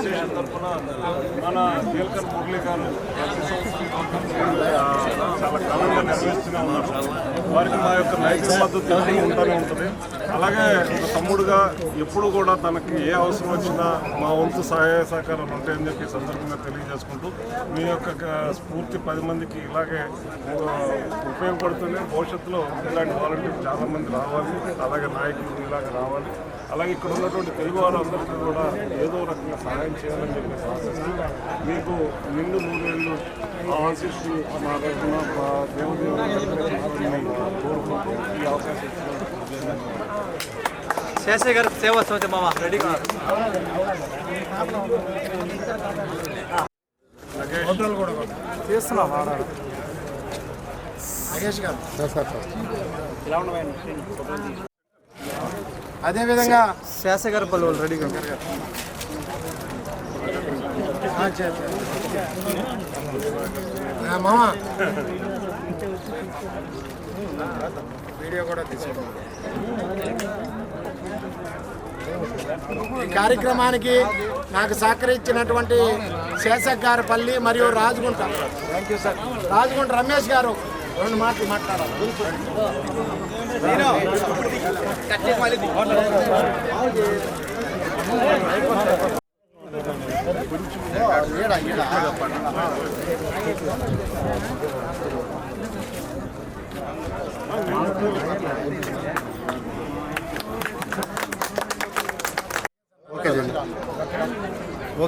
మన నీలకర్ మురళి గారు చాలా కాలంగా నిర్వహిస్తూనే ఉన్నారు. వారికి మా యొక్క నైతిక మద్దతు ఉంటానే ఉంటుంది. అలాగే ఒక తమ్ముడుగా ఎప్పుడు కూడా తనకి ఏ అవసరం వచ్చినా మా వంతు సహాయ సహకారాలు ఉంటాయని చెప్పి సందర్భంగా తెలియజేసుకుంటూ మీ యొక్క స్ఫూర్తి 10 మందికి ఇలాగే ఉపయోగపడుతుంది. భవిష్యత్తులో ఇలాంటి వాలంటీర్లు చాలామంది రావాలి. అలాగే నాయకులు ఇలాగే రావాలి. అలాగే ఇక్కడ ఉన్నటువంటి తెలుగు వారందరికీ కూడా ఏదో రకంగా సహాయం చేయాలని చెప్పేసి ఆశిస్తూ మీకు నిండు 3 ఏళ్ళు ఆశిస్తూ మా తరఫున మా దేవదేవుని కోరుకుంటూ ఈ అవకాశం ఇచ్చినందుకు శేషయ్య గారు సేవా సమితి మామ రెడీగా చేస్తున్నాం. మహేష్ గారు అదేవిధంగా శాసగారు పలువురు రెడీగా మామ వీడియో కూడా తీసుకోండి. ఈ కార్యక్రమానికి నాకు సహకరించినటువంటి శేషగారపల్లి మరియు రాజగుంట రాజగుంట రమేష్ గారు 2 మాటలు మాట్లాడాలి.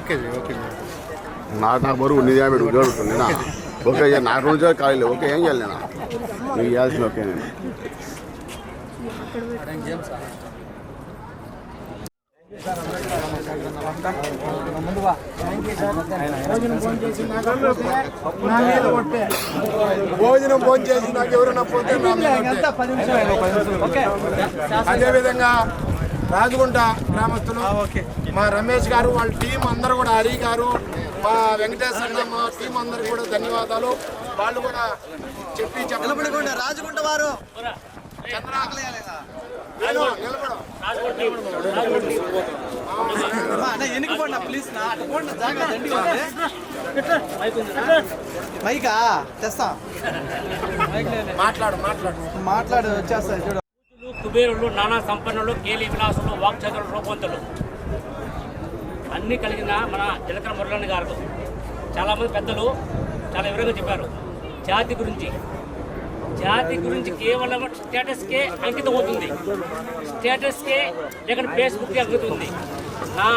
ఓకే నాకు బరువు నిజా పెడు జరుగుతుంది ఓకే నాకు రోజు కాలేదు ఓకే ఏం చేయాలి నేను నువ్వు ఇవ్వాల్సింది ఓకే నేను భోజనం భోజనం చేసి నాకు ఎవరైనా పోతే అదేవిధంగా రాజగుంట గ్రామస్తులు మా రమేష్ గారు వాళ్ళ టీం అందరూ కూడా హరి గారు మా వెంకటేశ్వర మా టీం అందరికి కూడా ధన్యవాదాలు. వాళ్ళు కూడా చెప్పి రాజగుంట వారు ఎన్నికపోండి ప్లీజ్ మైకా తెస్తా మాట్లాడు వచ్చేస్తా చూడు. కుబేరులు, నానా సంపన్నులు, కేలి విలాసులు, వాక్చతులు, రూపవంతులు అన్నీ కలిగిన మన జలకర మురళి గారు చాలామంది పెద్దలు చాలా వివరంగా చెప్పారు. జాతి గురించి కేవలం స్టేటస్కే అంకితం అవుతుంది. స్టేటస్కే లేకపోతే ఫేస్బుక్కే అంకితం ఉంది. నా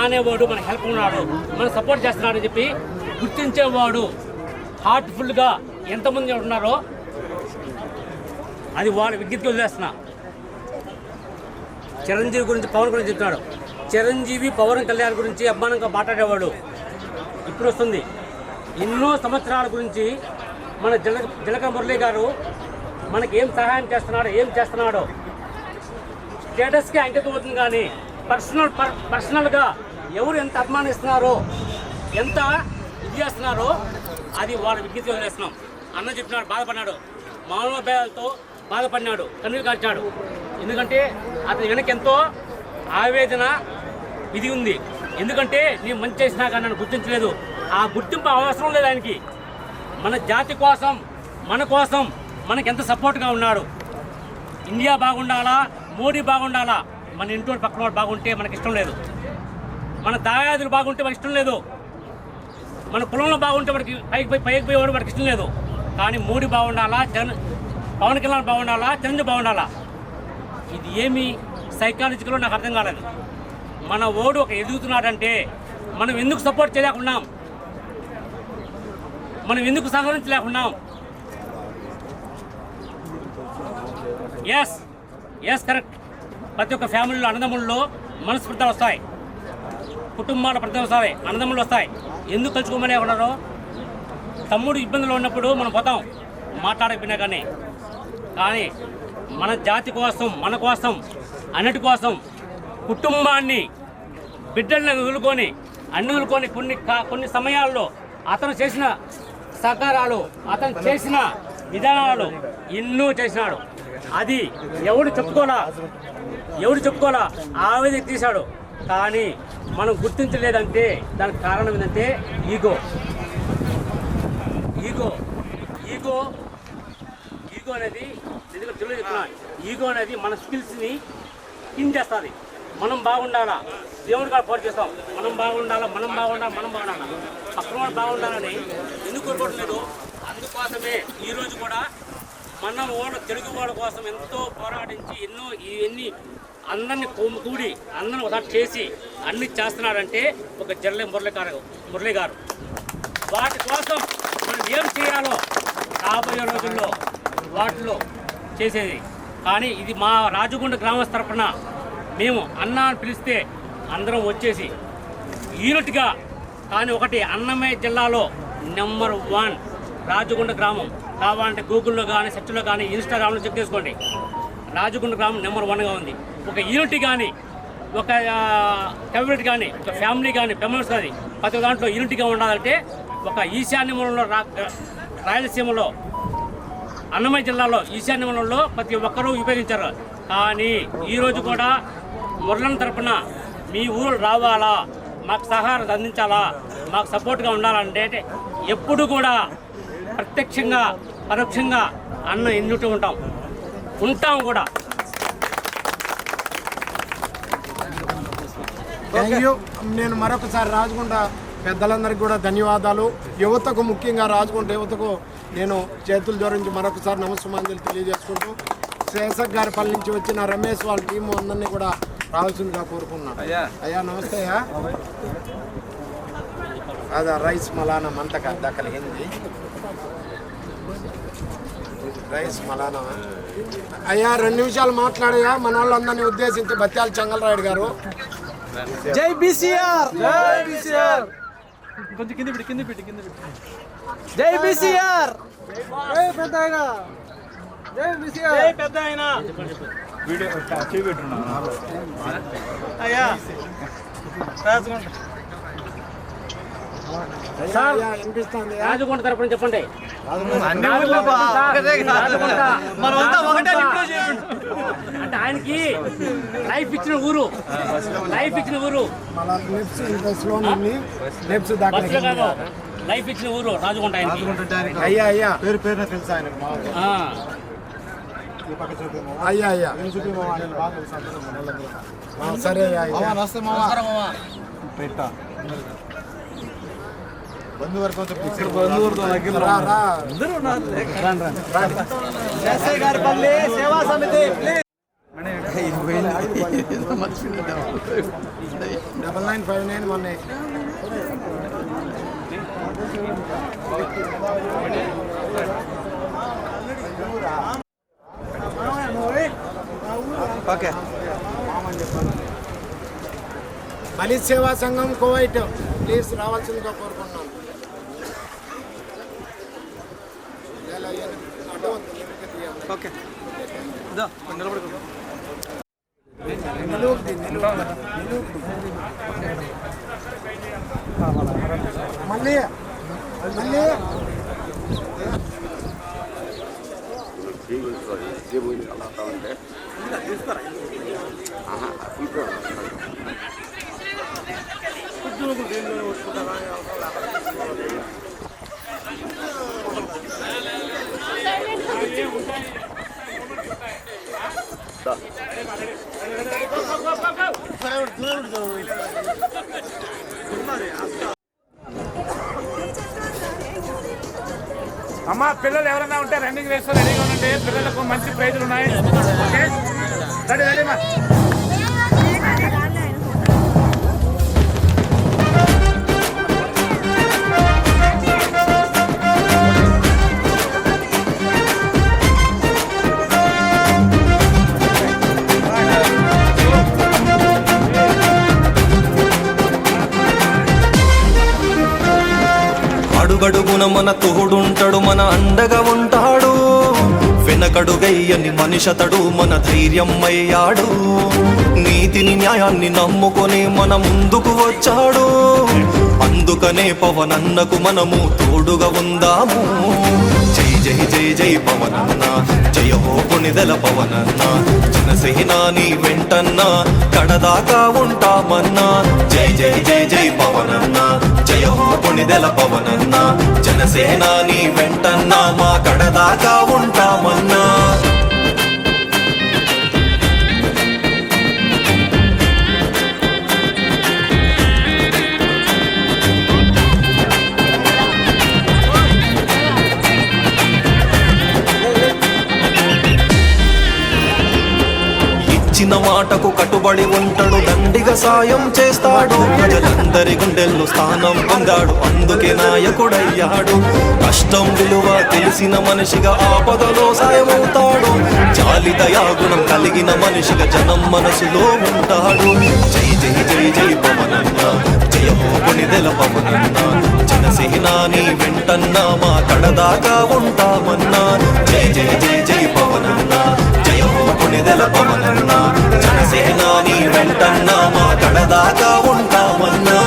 అనేవాడు మన హెల్ప్ ఉన్నాడు, మన సపోర్ట్ చేస్తున్నాడు అని చెప్పి గుర్తించేవాడు హార్ట్ఫుల్గా ఎంతమంది ఉన్నారో అది వాళ్ళ విజ్ఞప్తి వదిలేస్తున్నా. చిరంజీవి గురించి పవన్ గురించి చెప్తున్నాడు. చిరంజీవి పవన్ కళ్యాణ్ గురించి అభిమానంగా మాట్లాడేవాడు ఇప్పుడు వస్తుంది. ఎన్నో సంవత్సరాల గురించి మన జలకర మురళి గారు మనకి ఏం సహాయం చేస్తున్నాడో స్టేటస్కి అంకితం అవుతుంది. కానీ పర్సనల్గా ఎవరు ఎంత అభిమానిస్తున్నారో ఎంత ఇది చేస్తున్నారో అది వాళ్ళ విజ్ఞప్తి వదిలేస్తున్నాం. అన్న చెప్పినాడు, బాధపడినాడు, మానవభావాలతో బాధపడినాడు, కన్నీరు కాల్చాడు. ఎందుకంటే అతని వెనక ఎంతో ఆవేదన ఇది ఉంది. ఎందుకంటే నేను మంచి చేసినా కానీ నన్ను గుర్తించలేదు. ఆ గుర్తింపు అవసరం లేదు ఆయనకి. మన జాతి కోసం, మన కోసం మనకి ఎంత సపోర్ట్గా ఉన్నాడు. ఇండియా బాగుండాలా, మోడీ బాగుండాలా, మన ఇంట్లో పక్కన వాడు బాగుంటే మనకి ఇష్టం లేదు. మన దాయాదులు బాగుంటే మనకి ఇష్టం లేదు. మన కులంలో బాగుంటే మనకి పైకి పోయేవాడు మనకి ఇష్టం లేదు. కానీ మోడీ బాగుండాలా, పవన్ కళ్యాణ్ బాగుండాలా, చంద్రబాబు బాగుండాలా, ఇది ఏమి సైకాలజికల్లో నాకు అర్థం కాలేదు. మన ఓడు ఒక ఎదుగుతున్నాడంటే మనం ఎందుకు సపోర్ట్ చేయలేకున్నాం, మనం ఎందుకు సహకరించలేకున్నాం? Yes correct. ప్రతి ఒక్క ఫ్యామిలీలో అన్నదమ్ముల్లో మనస్ఫృతులు వస్తాయి, కుటుంబాల ప్రతి వస్తాయి, అన్నదమ్ములు వస్తాయి. ఎందుకు కలుసుకోమని ఉన్నారో? తమ్ముడు ఇబ్బందులు ఉన్నప్పుడు మనం పోతాం మాట్లాడకపోయినా కానీ మన జాతి కోసం, మన కోసం, అన్నిటి కోసం కుటుంబాన్ని, బిడ్డలను వదులుకొని అన్ని వదులుకొని కొన్ని సమయాల్లో అతను చేసిన సహకారాలు, అతను చేసిన విధానాలు ఎన్నో చేసినాడు. అది ఎవడు చెప్పుకోలా ఆవేదన తీశాడు. కానీ మనం గుర్తించలేదంటే దానికి కారణం ఏంటంటే ఈగో అనేది ఈగో అనేది మన స్కిల్స్ని కింగ్ చేస్తుంది. మనం బాగుండాలా, దేవుడి కాడ పోటీ చేస్తాం. మనం బాగుండాలా పక్కన వాడు బాగుండాలని ఎందుకు కోరుకోవట్లేదు? అందుకోసమే ఈరోజు కూడా మన తెలుగు వాళ్ళ కోసం ఎంతో పోరాడించి ఇవన్నీ అందరినీ కూడి అందరిని ఒకసారి చేసి అన్ని చేస్తున్నాడంటే ఒక మురళి గారు. వాటి కోసం మనం ఏం చేయాలో రాబోయే రోజుల్లో వాటిలో చేసేది. కానీ ఇది మా రాజగుండ గ్రామస్థ తరపున మేము అన్న అని పిలిస్తే అందరం వచ్చేసి యూనిట్గా. కానీ ఒకటి, అన్నమయ్య జిల్లాలో నెంబర్ 1 రాజగుండ గ్రామం. కావాలంటే గూగుల్లో కానీ సెర్చ్లో కానీ ఇన్స్టాగ్రామ్లో చెక్ చేసుకోండి. రాజగుండ గ్రామం నెంబర్ 1గా ఉంది. ఒక యూనిటీ కానీ, ఒక కమ్యూనిటీ కానీ, ఒక ఫ్యామిలీ కానీ, ఫెమిలీస్ కానీ ప్రతి దాంట్లో యూనిటీగా ఉండాలంటే ఒక ఈశాన్యములలో రాయలసీమలో అన్నమయ్య జిల్లాలో ఈశాన్యములలో ప్రతి ఒక్కరూ ఉపయోగించారు. కానీ ఈరోజు కూడా మురళన తరపున మీ ఊరు రావాలా, మాకు సహాయం అందించాలా, మాకు సపోర్ట్గా ఉండాలంటే ఎప్పుడు కూడా ప్రత్యక్షంగా పరోక్షంగా అన్న ఎన్నుతూ ఉంటాం కూడా. Thank you. నేను మరొకసారి రాజగుండ పెద్దలందరికీ కూడా ధన్యవాదాలు. యువతకు, ముఖ్యంగా రాజగుండ యువతకు నేను చేతులు జోడించి మరొకసారి నమస్సుమాంజలి తెలియజేసుకుంటూ శేషక్ గారి పల్లి నుంచి వచ్చిన రమేష్ వాళ్ళ టీము అందరినీ కూడా రావాల్సిందిగా కోరుకున్నాను. అయ్యా నమస్తే. అయ్యా అదా రైస్ మలానా మంతక దక్కలిగింది రైస్ మలానా. అయ్యా 2 నిమిషాలు మాట్లాడయా మన వాళ్ళందరినీ ఉద్దేశించి బత్యాల చెంగలరాయుడు గారు. జై బీసీఆర్, జై బీసీఆర్, కొంచెం కింద పెట్టి జై బీసీఆర్, జై పెద్దయినా, జై బీసీఆర్, జై పెద్దయినా. వీడియో చేయబెట్టున్నా అయ్యా రాజగుండ రాజగుండ తరపున చెప్పండి. అంటే ఆయనకి లైఫ్ ఇచ్చిన ఊరు లైఫ్ ఇచ్చిన ఊరు రాజగుంట. అయ్యా అయ్యా పేరు తెలుసా ఆయనకు? అయ్యా అయ్యా సరే అయ్యా. నమస్తే మామ. గారిపల్లి సేవా సమితి 9959 మొన్న ఓకే. బలి సేవా సంఘం కువైట్ ప్లీజ్ రావాల్సిందిగా కోరుకుంటున్నాను. ఓకే మళ్ళీ మళ్ళీ అమ్మా పిల్లలు ఎవరైనా ఉంటే రన్నింగ్ రేస్ రెడీగా ఉండండి. పిల్లలకు మంచి ప్రైజులు ఉన్నాయి. ఓకే రెడీ మా అడుగడుగున మన తోడుంటాడు, మన అండగా ఉంటాడు. వెనకడుగయ్యని మనిషతడు, మన ధైర్యం అయ్యాడు. నీతిని న్యాయాన్ని నమ్ముకొని మన ముందుకు వచ్చాడు. అందుకనే పవనన్నకు మనము తోడుగా ఉందాము. జై జై జై జై పవనన్న, జయ హో కొనిదెల పవనన్న. జనసేనా నీ వెంటన్న, కడదాకా ఉంటామన్నా. జై జై జై జై పవనన్న, జయ హో కొనిదెల పవనన్న. జనసేనా నీ వెంటన్న, మా కడదాకా ఉంటామన్నా. ఇచ్చిన మాటకు కట్టుబడి ఉంటాడు, దండిగా సాయం చేస్తాడు, ప్రజలందరి గుండెల్లో స్థానం పొందాడు, అందుకే నాయకుడయ్యాడు. కష్టం విలువ తెలిసిన మనిషిగా ఆపదలో సాయమవుతాడు, జాలి దయాగుణం కలిగిన మనిషిగా జనం మనసులో ఉంటాడు. జై జై జై జై పవనన్న, జయ హో కొణిదెల పవనన్న, జనసేనాని వెంటన్నా మా కడదాకా ఉంటామన్నా. జై జై జై జై పవనన్న, జయ హో కొణిదెల పవనన్న, జనసేనాని వెంటన్నా మా కడదాకా ఉంటామన్నా.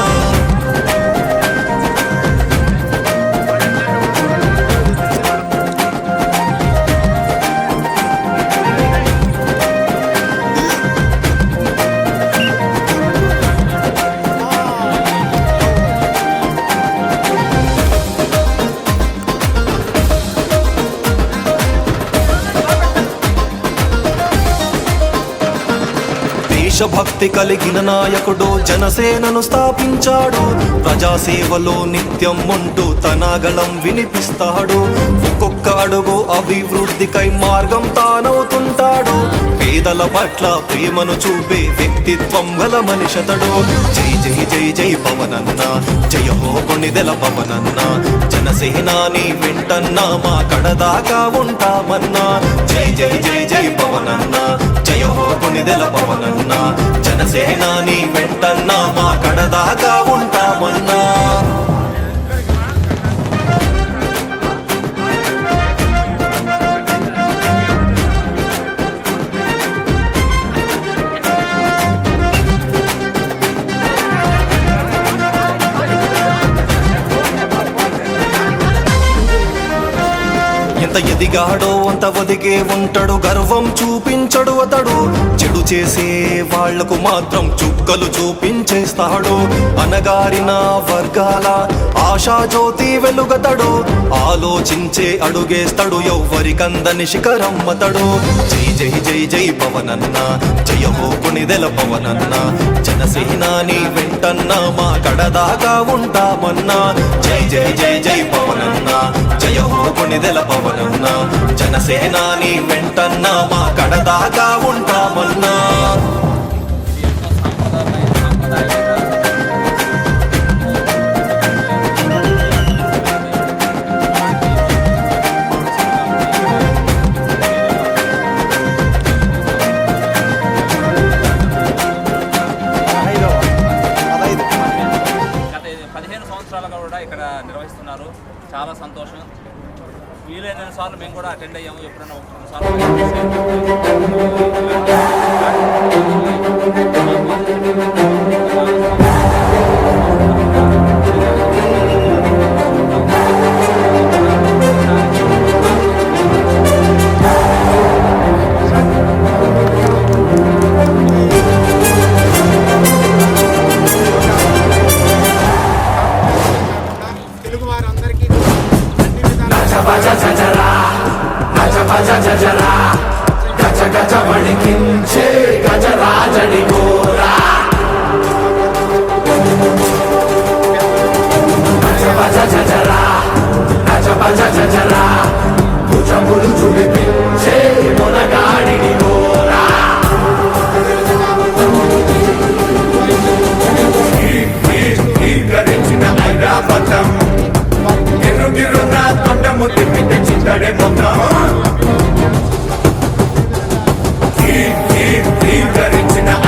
దేశభక్తి కలిగిన నాయకుడు జనసేనను స్థాపించాడు, ప్రజాసేవలో నిత్యం ఉంటూ తన గళం వినిపిస్తాడు. ఒక్కొక్క అడుగు అభివృద్ధికై మార్గం తానవుతుంటాడు, పేదల పట్ల ప్రేమను చూపే వ్యక్తిత్వం గల మనిషతడు. జై జై జై జై పవనన్న, జయ హో కొణిదెల పవనన్న, జనసేనాని వెంటన్నా మా కడదాకా ఉంటామన్నా. జై జై జై జై పవనన్న, జయ హో కొణిదెల పవనన్న, జనసేనాని వెంటన్నా మా కడదాకా ఉంటామన్నా. ఎంత ఎదిగాడో అంత ఒదిగే ఉంటాడు, గర్వం చూపించడు అతడు, చెడు చేసే వాళ్లకు మాత్రం చుక్కలు చూపించేస్తాడు. అనగారిన వర్గాల ఆశాజ్యోతి వెలుగతడు, ఆలోచించే అడుగేస్తాడు, ఎవ్వరికందని శిఖరమ్మతడు. జై జై జై జై పవనన్న, జయ హో కొణిదెల పవనన్న, జనసేనాని వెంటన్నా మా కడదాకా ఉంటామన్నా. జై జై జై జై పవనన్న, జయ హో కొణిదెల పవనన్న, జనసేనాని వెంటన్నా మా కడదాకా ఉంటామన్నా. గత 15 సంవత్సరాలుగా కూడా ఇక్కడ నిర్వహిస్తున్నారు, చాలా సంతోషం. వీలైన సార్లు మేము కూడా అటెండ్ అయ్యాము, ఎప్పుడైనా ఒక 2 సార్లు. తెలుగు వారందరికీ అన్ని విధాలుగా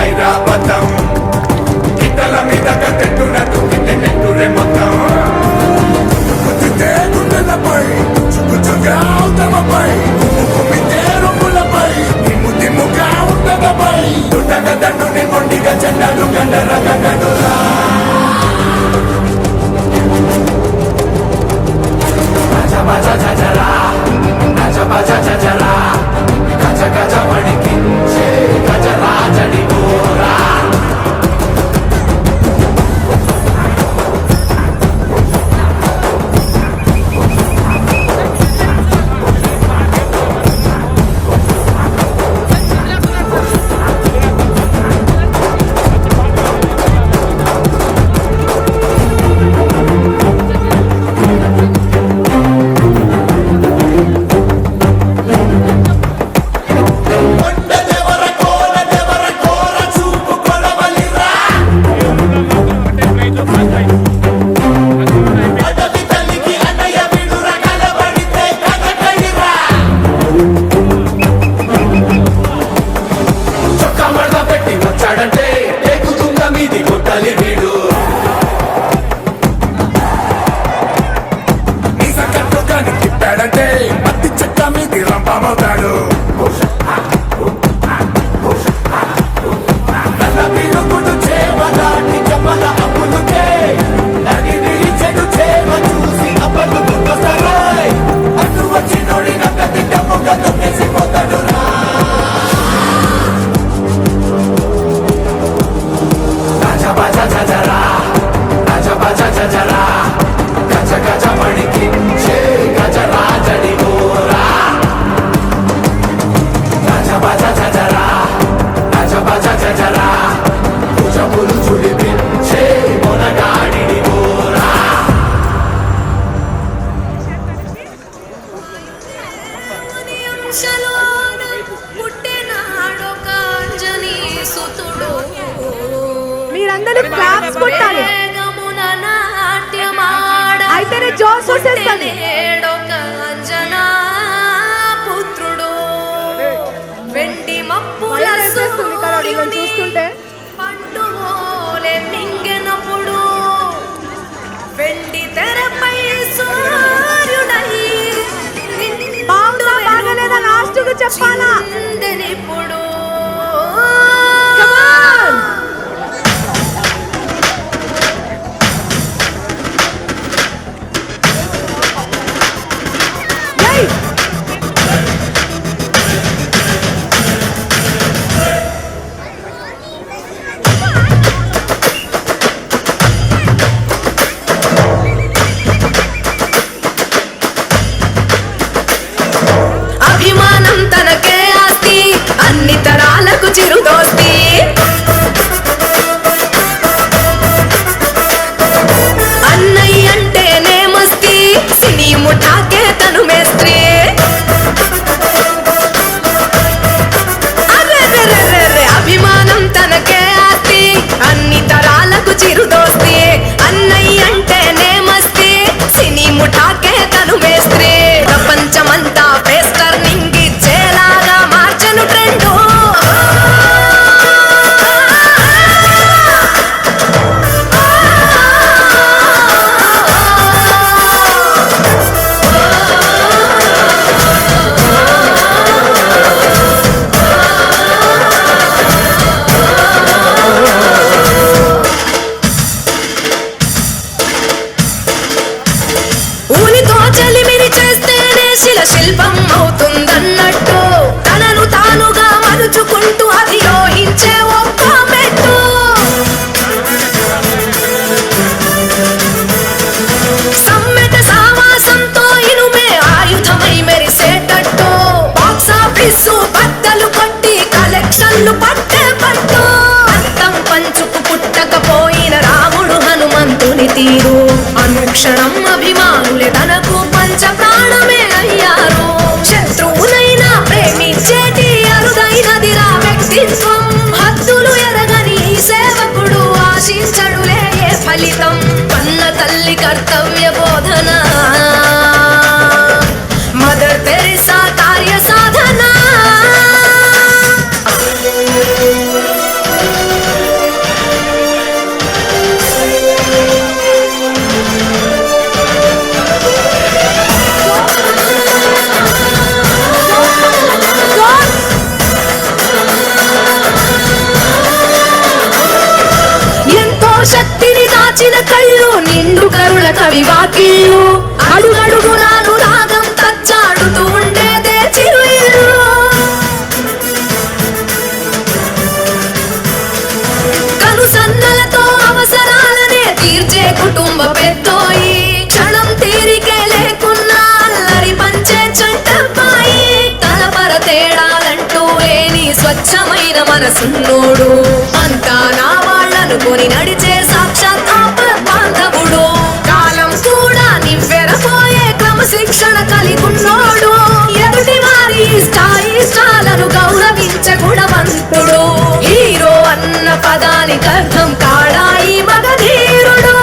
ఐరావతం గిట్టల మీద కట్టెట్టున తుకితే నెట్టురే మొత్తం. గుండెలపై చుకు చుగా అవుతామపై కుమ్మితే రొమ్ముల మీరు క్లాప్స్ కొట్టాలి. అయితేనే జోష్ వచ్చేస్తుంది. వెండి మప్పుల చూస్తుంటే పండుగోలే మింగెనప్పుడు వెండి తెరపై సూర్యుడై బాగుందా బాగలేదా లాస్ట్కు చెప్పాలా? ఇప్పుడు అభిమానం తనకే ఆస్తి, అన్ని తరాలకు చిరుదోస్తి. అన్నయ్య అంటేనే మస్తి, సినీ ముఠాకే తను మేస్త్రి. అర్రెర్రెర్రెర్రె అభిమానం తనకే ఆస్తి, అన్ని తరాలకు చిరుదోస్తి. అన్నయ్య అంటేనే మస్తి, సినీ ముఠాకే తను మేస్త్రి. ప్రపంచమంతా ఫేస్ టర్నింగ్ ఇచ్చేలాగా మార్చను ట్రెండు. ఊనితో చలిమిని చేస్తేనే శిల్పం అవుతుందన్నట్టు, తనను తానుగా మలుచుకుంటూ అధిరోహించే ఒక్క మెట్టు. సమ్మెట సావాసంతో ఇనుమే ఆయుధమై మెరిసేటట్టు, బాక్సాఫీసు బద్దలు కొట్టి కలెక్షన్లు పట్టే పట్టు. రక్తం పంచుకు పుట్టకపోయిన రాముడు హనుమంతుని తీరు, అనుక్షణం అభిమానులే తనకు పంచ ప్రాణమే అయ్యారు. శత్రువునైనా ప్రేమించేటి అరుదైనదిరా వ్యక్తిత్వం. హద్దులు ఎరగని సేవకుడు ఆశించడులే ఏ ఫలితం. కన్న తల్లి కర్తవ్య బోధన, మదర్ తెరిసా కార్య సాధన. ఎంతో శక్తిని దాచిన కళ్ళు, నిండు కరుల కవి వాకిళ్ళు. అడుగడుగునాను రాగం తచ్చాడుతూ ఉండేదే చిరు ఇల్లు. కనుసన్నలతో అవసరాలనే తీర్చే కుటుంబ పెద్దోయి. క్షణం తీరికే లేకున్నా అల్లరి పంచే చంటబ్బాయి. తలపర తేడాలంటూ లేని స్వచ్ఛమైన మనసున్నోడు, అంతా నా వాళ్ళనుకొని నడిచే సాక్షాత్ బాంధవుడు. కాలం కూడా నివ్వెరపోయే క్రమశిక్షణ కలిగున్నోడు. ఎదుటి వారి ఇష్టాలను గౌరవించే గుణవంతుడు. హీరో అన్న పదానికి అర్థం కాడా ఈ మగధీరుడు.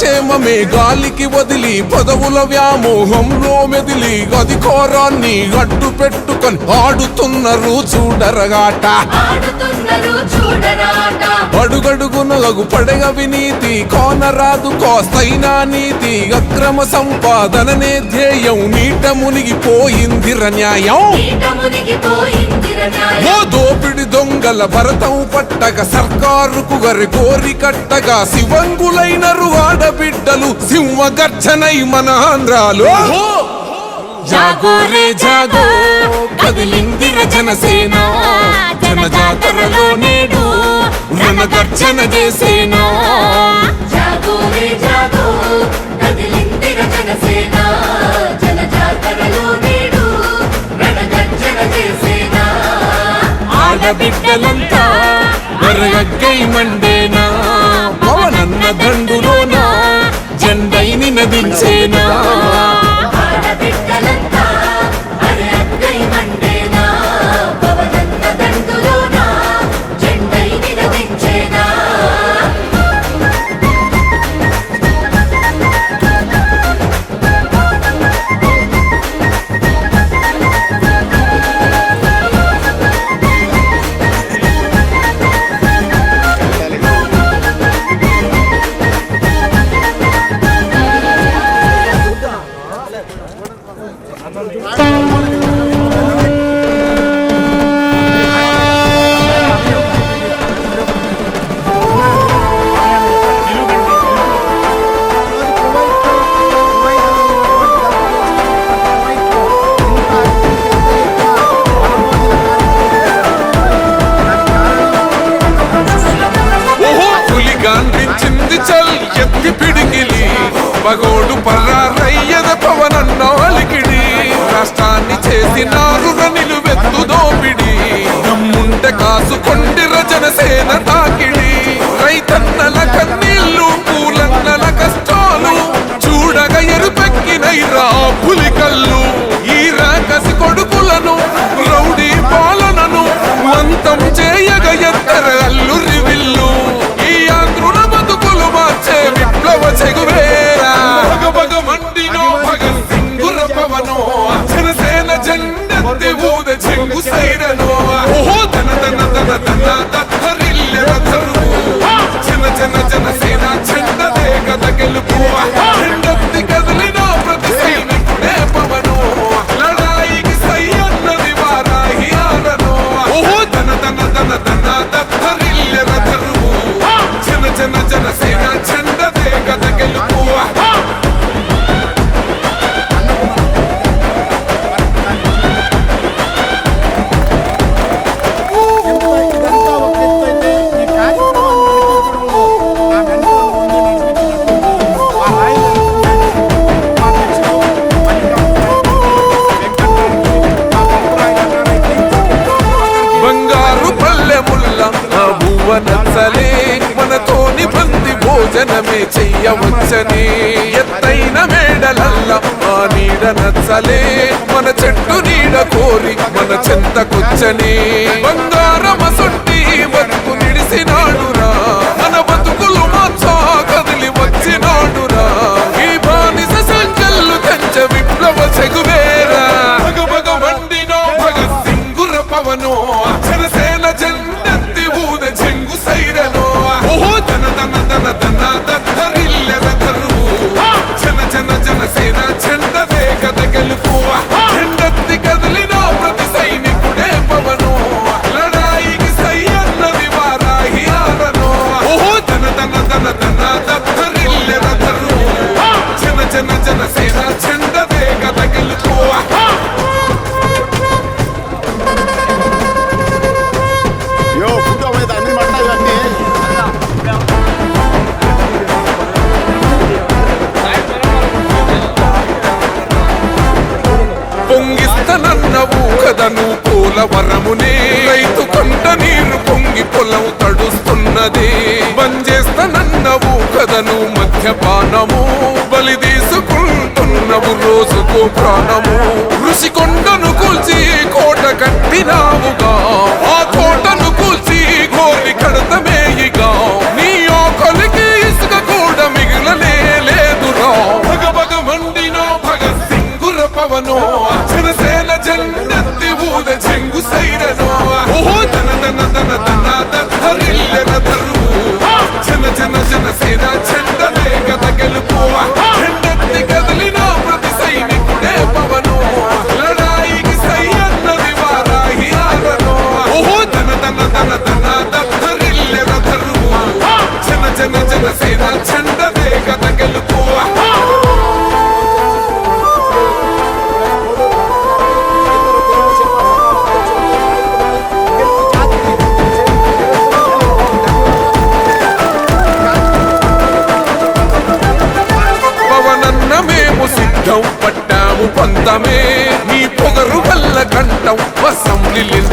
సంక్షేమమే గాలికి వదిలి పదవుల వ్యామోహంలో మెదిలి అధికారాన్ని అడ్డు పెట్టుకొని ఆడుతున్నారు చూడరగాట. అడుగడుగున లగు పడగ వినీతి కోనరాదు కోస్తైనా నీతి అక్రమ సంపాదననే ధ్యేయం నీట మునిగిపోయిందిర న్యాయం. ఓ దోపిడి దొంగల భరతం పట్టక సర్కారుకు గరి కోరి కట్టగా శివంగులైనరు ఆడబిడ్డలు సింహ గర్జనై మన ఆంధ్రాలో. జాగో రే జాగో కదిలిందిర జనసేన జన జాతరలో నేడు రణ గర్జన చేసేనా. జాగో రే జాగో కదిలిందిర జనసేన జన జాతరలో నేడు రణ గర్జన చేసేనా. ఆడబిడ్డలంతా వరగగ్గై మండేనా పవనన్న దండులోనా జెండైని నదించేనా. ఆడబిడ్డలంతా అరగై మండేనా పవనన్న దండులోన జెండైని నదించేనా. గాంధించింది చల్ ఎత్తి పిడికిలి పగోడు పర్రారయ్యద పవనన్న అలికిడి. రాష్ట్రాన్ని చేసినారు నిలువెత్తు దోపిడి దమ్ముంటే కాసుకొండిర జనసేన తాకిడి. రైతన్నల కన్నీళ్లు పూలన్నల కష్టాలు చూడగ ఎరుపెక్కినైరా పులికల్లు. ఈ రాకసి కొడుకులను రౌడీ పాలనను అంతం చేయగ ఎత్తర అల్లురి విల్లు. ఈ ఆంధ్రుల బతుకులు మార్చే విప్లవ చెగువేరా. భగ మండినో భగత్ సింగుర పవనో జనసేన జెండెత్తి ఊద చెంగు సైరనో. ఓహో తన తన తన తన దత్తరిల్లెర తరువు జన జన జనసేన జెండదే గద గెలుపు. జెండెత్తి కదిలిన ప్రతి సైనికుడే పవనో లడాయికి సై అన్నది వారాహి ఆరనో. ఓహో తన తన తన తన దత్తరిల్లెర తరువు జన జన జనసేన జెండదే గద గెలుపు. బంగారు పల్లెముల్ల ఆ భువ నచ్చలే మనతోని బంది భోజనమే చెయ్యవచ్చని. ఎత్తైన మేడలల్ల ఆ నీడ నచ్చలే మన చెట్టు నీడ కోరి మన చెంతకొచ్చని. బంగారమసొంటి బతుకు నిడిసినాడురా మన బతుకులు మార్చా కదిలి వచ్చినాడురా. ఈ బానిస సంకల్లు తెంచ విప్లవ చెగువేరా. భగ మండినో భగత్ సింగుర పవనో జనసేన జెండెత్తి ఊద చెంగు సైరనో. ఓహో తన తన తన తన దత్తరిల్లెర తరువు జన జన జనసేన జెండదే గద గెలుపు. జెండెత్తి కదిలిన ప్రతి సైనికుడే పవనో లడాయికి సై అన్నది వారాహి ఆరనో. ఓహో తన తన తన తన దత్తరిల్లెర తరువు జన జన జనసేన జెండదే గద గెలుపు. పొంగిస్తనన్నవు కదను పోలవరమునే రైతు కొంట నీరు పొంగి పొలం తడుస్తున్నది. బంజేస్తనన్నవు కదను మద్యపానము బలి తీసుకుంటున్నవు రోజుకు ప్రాణము. ఋషి కొండను కూల్చి కోట కట్టినావుగా ఆ కోటను కూల్చి గోలి కడతమేయిగా. నీ ఆకలికి ఇసుక కూడా మిగిలలే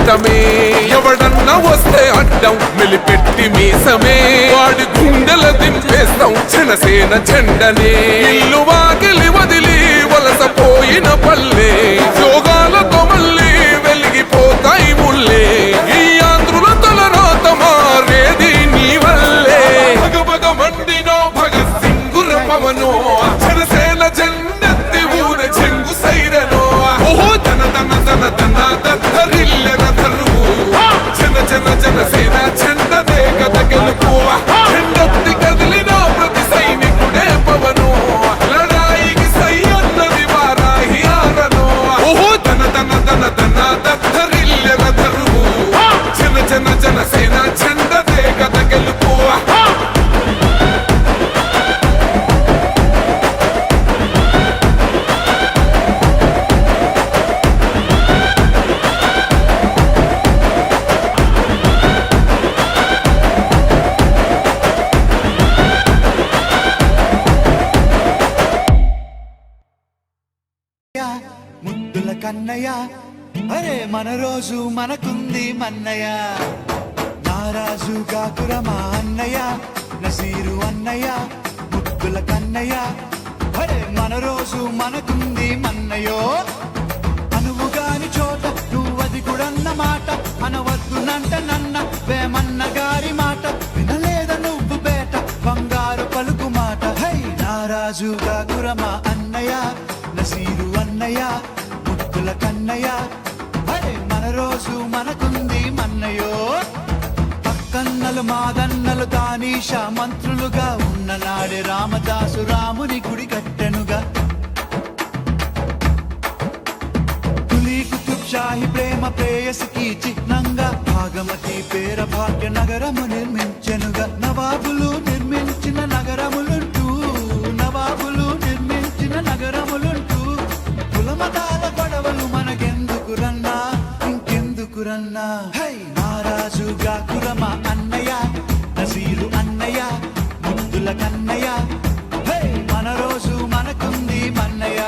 యుద్ధమే ఎవడన్నా వస్తే అడ్డం మెలిపెట్టి మీసమే వాడి గుండెల దింపేస్తాం జనసేన జెండనే ఇల్లు వాకిలి వదిలి వలసపోయిన పల్లె యోగాలతో మళ్ళీ వెలిగిపోతాయి ముల్లే ఈ ఆంధ్రుల తలరాత మారేది నీ వల్లే భగభగ మండినో భగత్ సింగుర పవనో జనసేన జెండెత్తి ఊర చెంగు సైరనో ఓహో తన తన తన తన దద్దరిల్లెన తరువు జన జన జనసేన జెండదే కథ గెలుపు జెండెత్తి కదిలిన ప్రతి సైనికుడే పవను లడాయికి సై అన్నది వారాహి ఆరనో ఓహో తన తన తన తన దద్దరిల్లెన తరువు జన జన జనసేన జెండదే కథ గెలుపు ముద్దుల కన్నయ్య అరే మన రోజు మనకుంది మన్నయ్య నారాజు కాకురమా అన్నయ్య నసీరు అన్నయ్య ముద్దుల కన్నయ్య అరే మన రోజు మనకుంది మన్నయ్యో అనువుగాని చోట నువ్వది కూడన్న మాట అనవద్దునంట నన్న వేమన్న గారి మాట వినలేద నువ్వు బేట బంగారు పలుకు మాట హై నారాజు కాకురమా అన్నయ్య నసీరు అన్నయ్య ముద్దుల కన్నయ్య అరే మన రోజు మనకుంది మన్నయ్యో పక్కన్నలు మాదన్నలు తానీష మంత్రులుగా ఉన్న నాడే రామదాసు రాముని గుడి కట్టెనుగా కులీ కుతుబ్ షాహి ప్రేమ ప్రేయసికి చిహ్నంగా భాగమతి పేర భాగ్య నగరము నిర్మించెనుగా నవాబులు నిర్మించిన నగరములుంటూ నవాబులు నిర్మించిన నగరములుంటూ కులమతాల గొడవలు మనకెందుకురన్నా ఇంకెందుకురన్నా హై నారాజుగా కురమ అన్నయ్య నసీరు అన్నయ్య ముద్దుల కన్నయ్య హై మన రోజు మనకుంది మన్నయ్య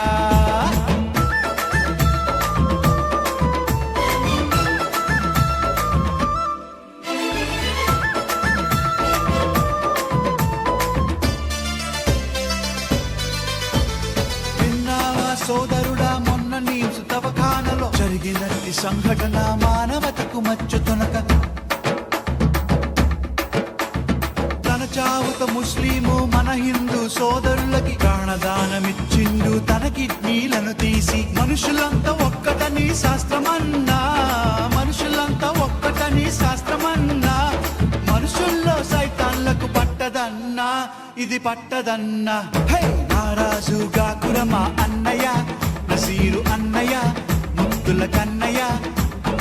సోదరుడా మొన్న నీసు తవఖానలో జరిగినట్టి సంఘటన మానవతకు మచ్చుతునక తన చావుత ముస్లిము మన హిందూ సోదరులకి ప్రాణదానమిచ్చిండు తన కిడ్నీలను తీసి మనుషులంతా ఒక్కటని శాస్త్రమన్నా మనుషులంతా ఒక్కటని శాస్త్రమన్నా మనుషుల్లో సైతాన్లకు పట్టదన్నా ఇది పట్టదన్నా హై నారాజుగా కురమా అన్నయ్య నసీరు అన్నయ్య ముద్దుల కన్నయ్య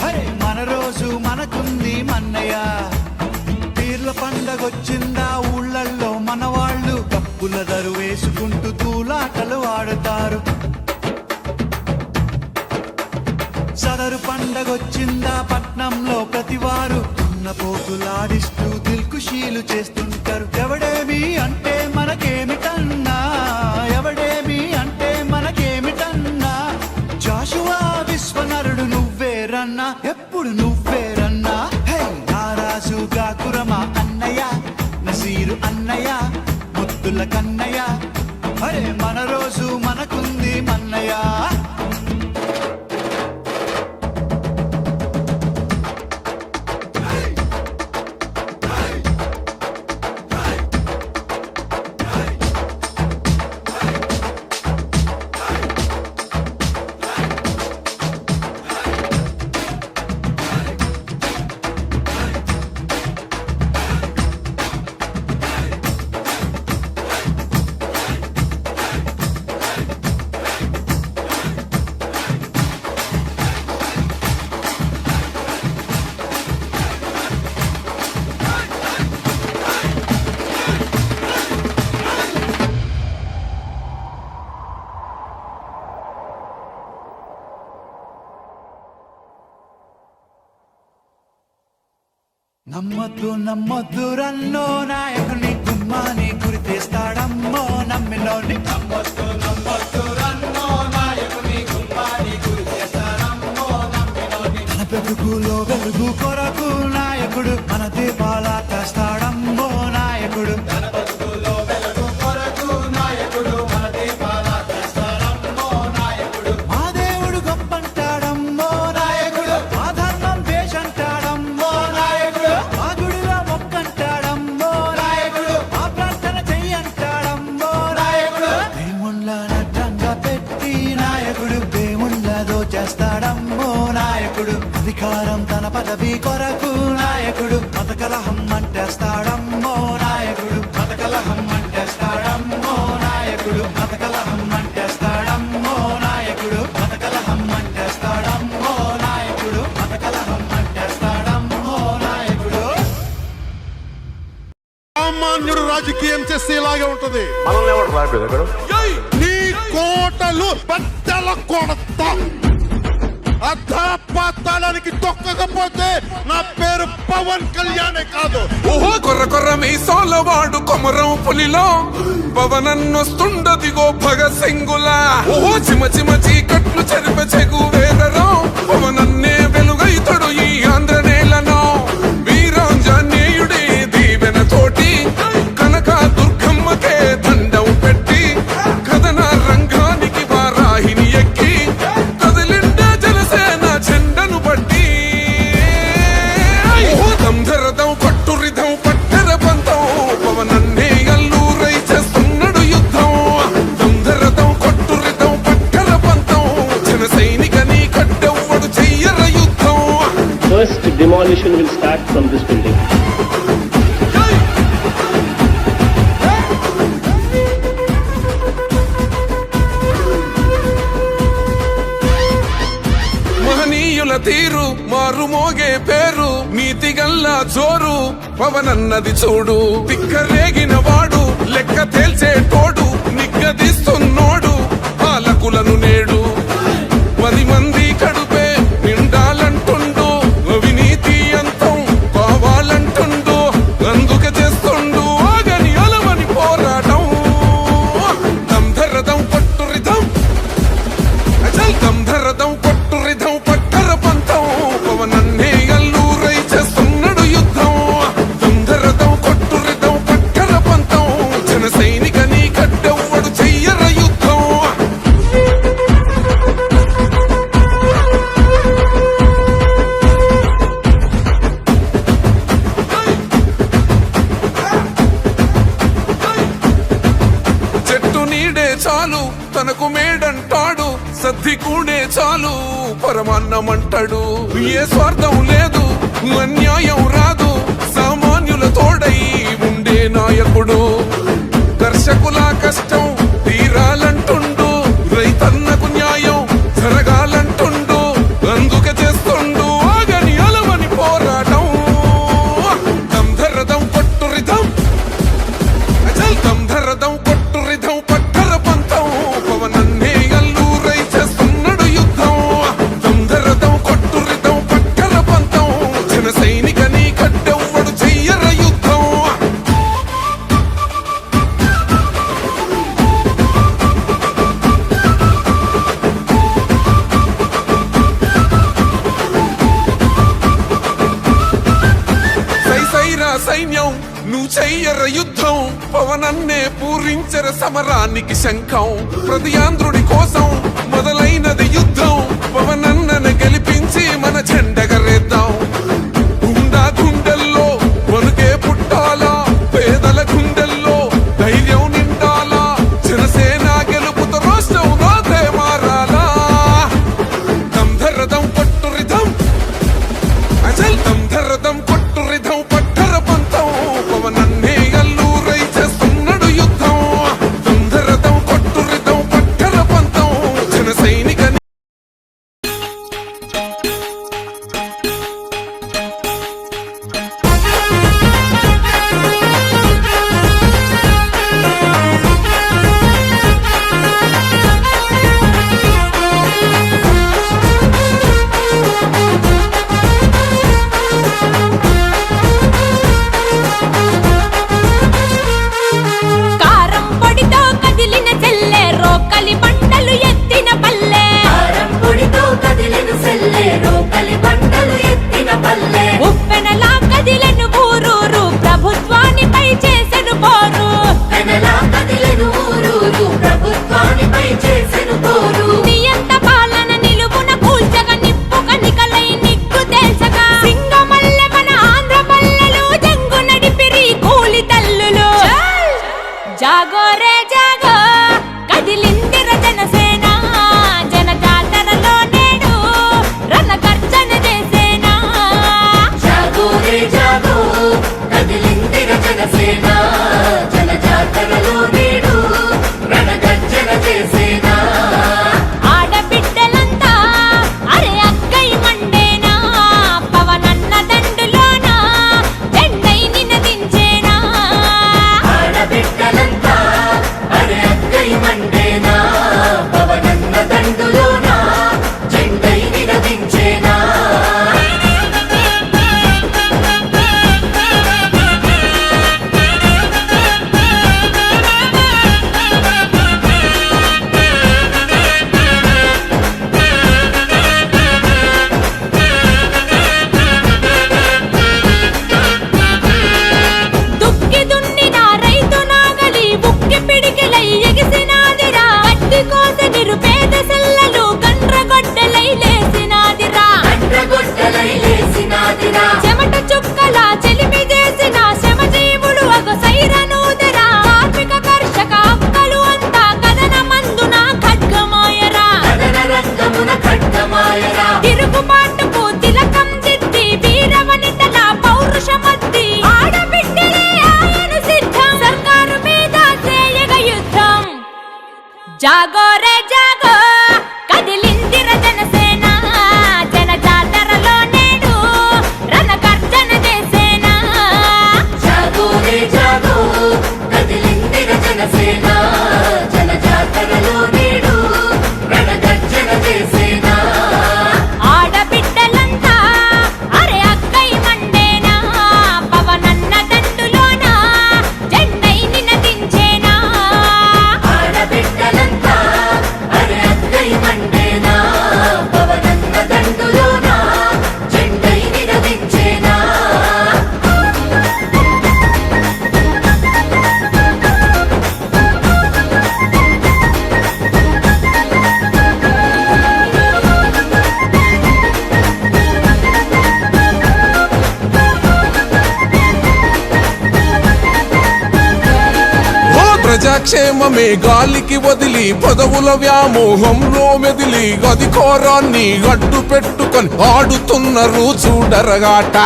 హరే మన రోజు మనకుంది మన్నయ్య పీర్ల పండగొచ్చిందా ఊళ్ళల్లో మనవాళ్ళు కప్పుల దరు వేసుకుంటూ తూలాటలు ఆడుతారు సదరు పండగొచ్చిందా పట్నంలో ప్రతివారు పోతులాడిస్తూ దిల్కుషీలు చేస్తుంటారు ఎవడేమి అంటే మనకేమిటన్నా ఎవడేమి అంటే మనకేమిటన్నా జాషువా విశ్వనరుడు నువ్వేరన్నా ఎప్పుడు నువ్వేరన్నా హే నారాజుగా కురమా అన్నయ్య నసీరు అన్నయ్య ముద్దుల కన్నయ్య అరే మన రోజు మనకుంది మన్నయ్య నమ్మద్దు నమ్మద్దు రన్నో నాయకుని గుమ్మాని గురి తెస్తాడమ్మో నమ్మినోని నమ్మద్దు నమ్మద్దు రన్నో నాయకుని గుమ్మాని గురి తెస్తాడమ్మో నమ్మినోని తన బ్రతుకులో కొరకు నాయకుడు మన దీపాల తెస్తాడమ్మో నాయకుడు మా దేవుడు గొప్పంటాడమ్మో నాయకుడు మా ధర్మం పేషంటాడమ్మో నాయకుడు మా గుడిలో మొక్కంటాడమ్మో నాయకుడు మా ప్రార్థన చెయ్యంటాడమ్మో నాయకుడు దేవుళ్ళ నడ్డంగా పెట్టి నాయకుడు దేవుళ్ళదో చేస్తాడమ్మో నాయకుడు అధికారం తన పదవి కొరకు నాయకుడు మత కలహం అంటేస్తాడమ్మో నాయకుడు మత కలహం అంటేస్తాడమ్మో నాయకుడు మత కలహం అంటేస్తాడమ్మో నాయకుడు మత కలహం అంటేస్తాడమ్మో నాయకుడు మత కలహం అంటేస్తాడమ్మో నాయకుడు సామాన్యుడు రాజకీయం చేస్తే ఇలాగే ఉంటది. మనల్ని ఎవరు రాయలేదు నీ కోటలు బద్దల కొడతా. అధాపాతాళానికి తొక్కకపోతే నా పేరు పవన్ కళ్యాణే కాదు. ఓహో కొర్ర కొర్ర మీసాలవాడు కొమరం పులిలో పవనన్నొస్తుండదిగో భగత్ సింగులా. ఓహో చిమ చిమ చీకట్లు చెరిప చెగు వేదరో పవనన్నే వెలుగైతడు ఈ ఆంధ్ర నేలను. వీరాంజనేయుడి దీవెన తోటి కనక దుర్గమ్మకే దండం పెట్టి కథన రంగానికి వారాహిని ఎక్కి కదిలిండే జనసేన చెండను బట్టి. దంధరదం కొట్టురిదం పట్టర పంతం పవనన్నే అల్లూరై చేస్తున్నాడు యుద్ధం. దంధరదం కొట్టురిదం పట్టర పంతం జన సైనికని కట్టెవ్వడు చెయ్యర యుద్ధం. First demolition will start from this building. మహనీయుల తీరు మారుమోగే పేరు నీతిగల్లా జోరు పవనన్నది చూడు. తిక్కరేగిన వాడు లెక్క తేల్చేటోడు నిగ్గదీస్తున్నోడు పాలకులను నేడు. 10 మంది కడుపే నిండాలంటుండు అవినీతి అంతం కావాలంటుండు అందుకే చేస్తుండు ఆగని అలవని పోరాటం. దంధరదం కొట్టురిదం అచల్ దంధరదం కొట్టురిదం పట్టర పంతం పవనన్నే అల్లూరై చేస్తున్నాడు యుద్ధం. దంధరదం కొట్టురిదం పట్టర పంతం జన సైనికని కట్టెవ్వడు చెయ్యర యుద్ధం. చెట్టు నీడే చాలు తనకు మేడంటాడు సద్ది కూడే చాలు పరమాన్నమంటాడు. ఏ స్వార్థం లేదు అన్యాయం రాదు సామాన్యుల తోడై ఉండే నాయకుడు. దర్శకుల కష్టం తీరాలంటుండు రైతన్నకు న్యాయం జరగాలంటుండు అందుకే చేస్తుండు ఆగని అలవని పోరాటం. దంధరదం కొట్టురిదం అచల్ దంధరదం కొట్టురిదం పట్టర పంతం పవనన్నే అల్లూరై చేస్తున్నాడు యుద్ధం. దంధరదం కొట్టురిదం పట్టర పంతం జన సైనికని కట్టెవ్వడు చెయ్యర యుద్ధం. సైసైరా సైన్యం నువ్వు చెయ్యర యుద్ధం పవనన్నే పూరించర సమరానికి శంఖం. ప్రతి ఆంధ్రుడి కోసం మొదలైనది యుద్ధం పవనన్నను గెలిపించి మన జెండగరేద్దాం. గుండా గుండెల్లో వణుకే పుట్టాలా పేదల గుండెల్లో ధైర్యం నిండాలా జనసేన గెలుపుతో రాష్ట్రం రాతే మారాలా. దంధరదం కొట్టురిదం అచల్ దంధరదం కొట్టురిదం పట్టర పంతం పవనన్నే అల్లూరై చేస్తున్నాడు యుద్ధం. దంధరదం కొట్టురిదం పట్టర పంతం జన సైనికని ప్రజాక్షేమమే గాలికి వదిలి పదవుల వ్యామోహంలో మెదిలి అధికారాన్ని అడ్డు పెట్టుకొని ఆడుతున్నారు చూడరగాట.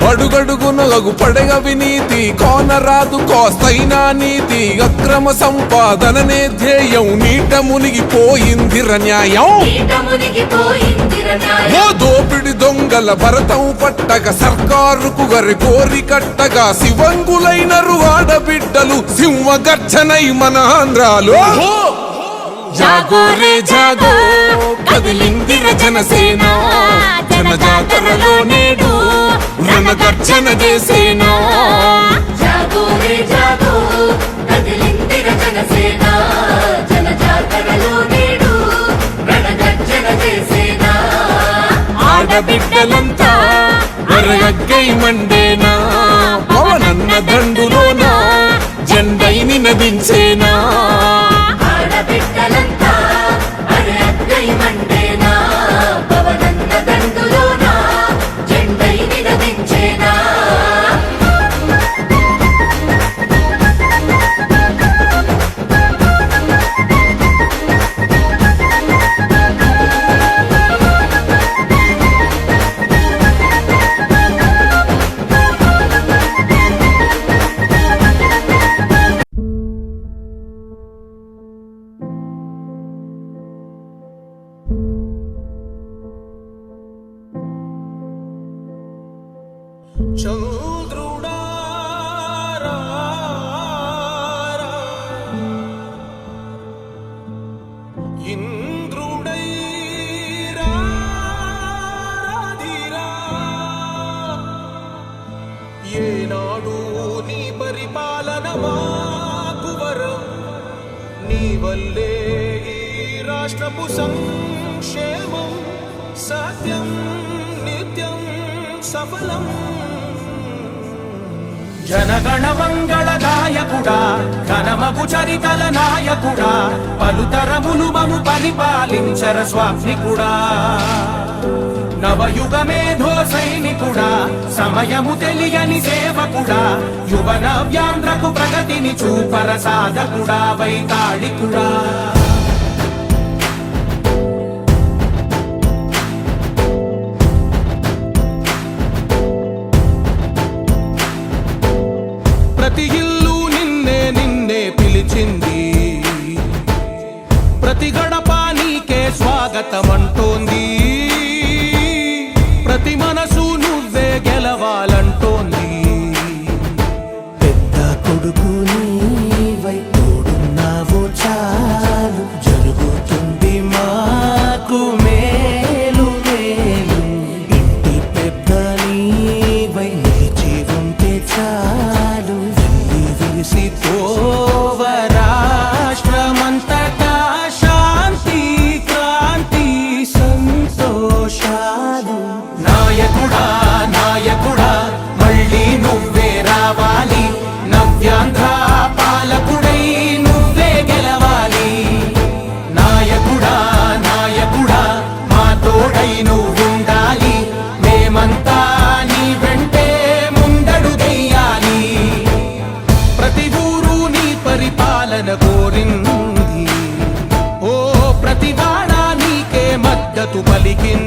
అడుగడుగునగు పడగ వినీతి కోనరాదు కోస్తైనా నీతి అక్రమ సంపాదననే ధ్యేయం నీట మునిగిపోయిందిర న్యాయం. ఓ దోపిడి దొంగల భరతం పట్టగా సర్కారుకు గరి కోరి కట్టగా శివంగులైనరు ఆడబిడ్డలు సింహగర్జనై మన ఆంధ్రాలో. జాగో రే జాగో కదిలిందిర జనసేన జన జాతరలో నేడు రణగర్జన చేసేనా. జాగో రే జాగో కదిలిందిర జనసేన జన జాతరలో నేడు రణగర్జన చేసేనా. ఆడబిడ్డలంతా వరగగ్గై మండేనా పవనన్న దండులోనా జెండైని నదించేనా. ఆడబిడ్డలంతా అరగై మండేనా పవనన్న దండులోనా జెండైని నదించేనా. ఏనాడు నీ పరిపాలన మాకు వరం నీ వల్లే ఈ రాష్ట్రపు సంక్షేమం సత్యం నిత్యం సఫలం. జనగణ మంగళ గాయకుడా ఘనమగు చరితల నాయకుడా పలుతరములు మము పరిపాలించర స్వామికుడా. నవయుగ మేధో సైనికుడా సమయము తెలియని సేవకుడా యువ నవ్యాంధ్రకు ప్రగతిని చూపర సాధకుడా వైతాళికుడా. ప్రతి ఇల్లు నిన్నే నిన్నే పిలిచింది ప్రతి గడప నీకే స్వాగతమంటోంది ప్రతి మనసు నువ్వే గెలవాలంటోంది. పెద్ద కొడుకు నీవై తోడున్నావు చాలు జరుగుతుంది మాకు మేలు మేలు. ఇంటి పెద్ద నీవై నిలిచి ఉంటే చాలు వెళ్ళి విరిసి పోవ రాష్ట్రమంతటా శాంతి క్రాంతి సంతోషాలు. నాయకుడా నాయకుడా మళ్ళీ నువ్వే రావాలి నవ్యాంధ్ర పాలకుడై నువ్వే గెలవాలి. నాయకుడా నాయకుడా మా తోడై నువ్వుండాలి మేమంతా నీ వెంటే ముందడుగెయ్యాలి. ప్రతి ఊరు నీ పరిపాలన కోరింది ఓ ప్రతి వాడ నీకే మద్దతు పలికింది.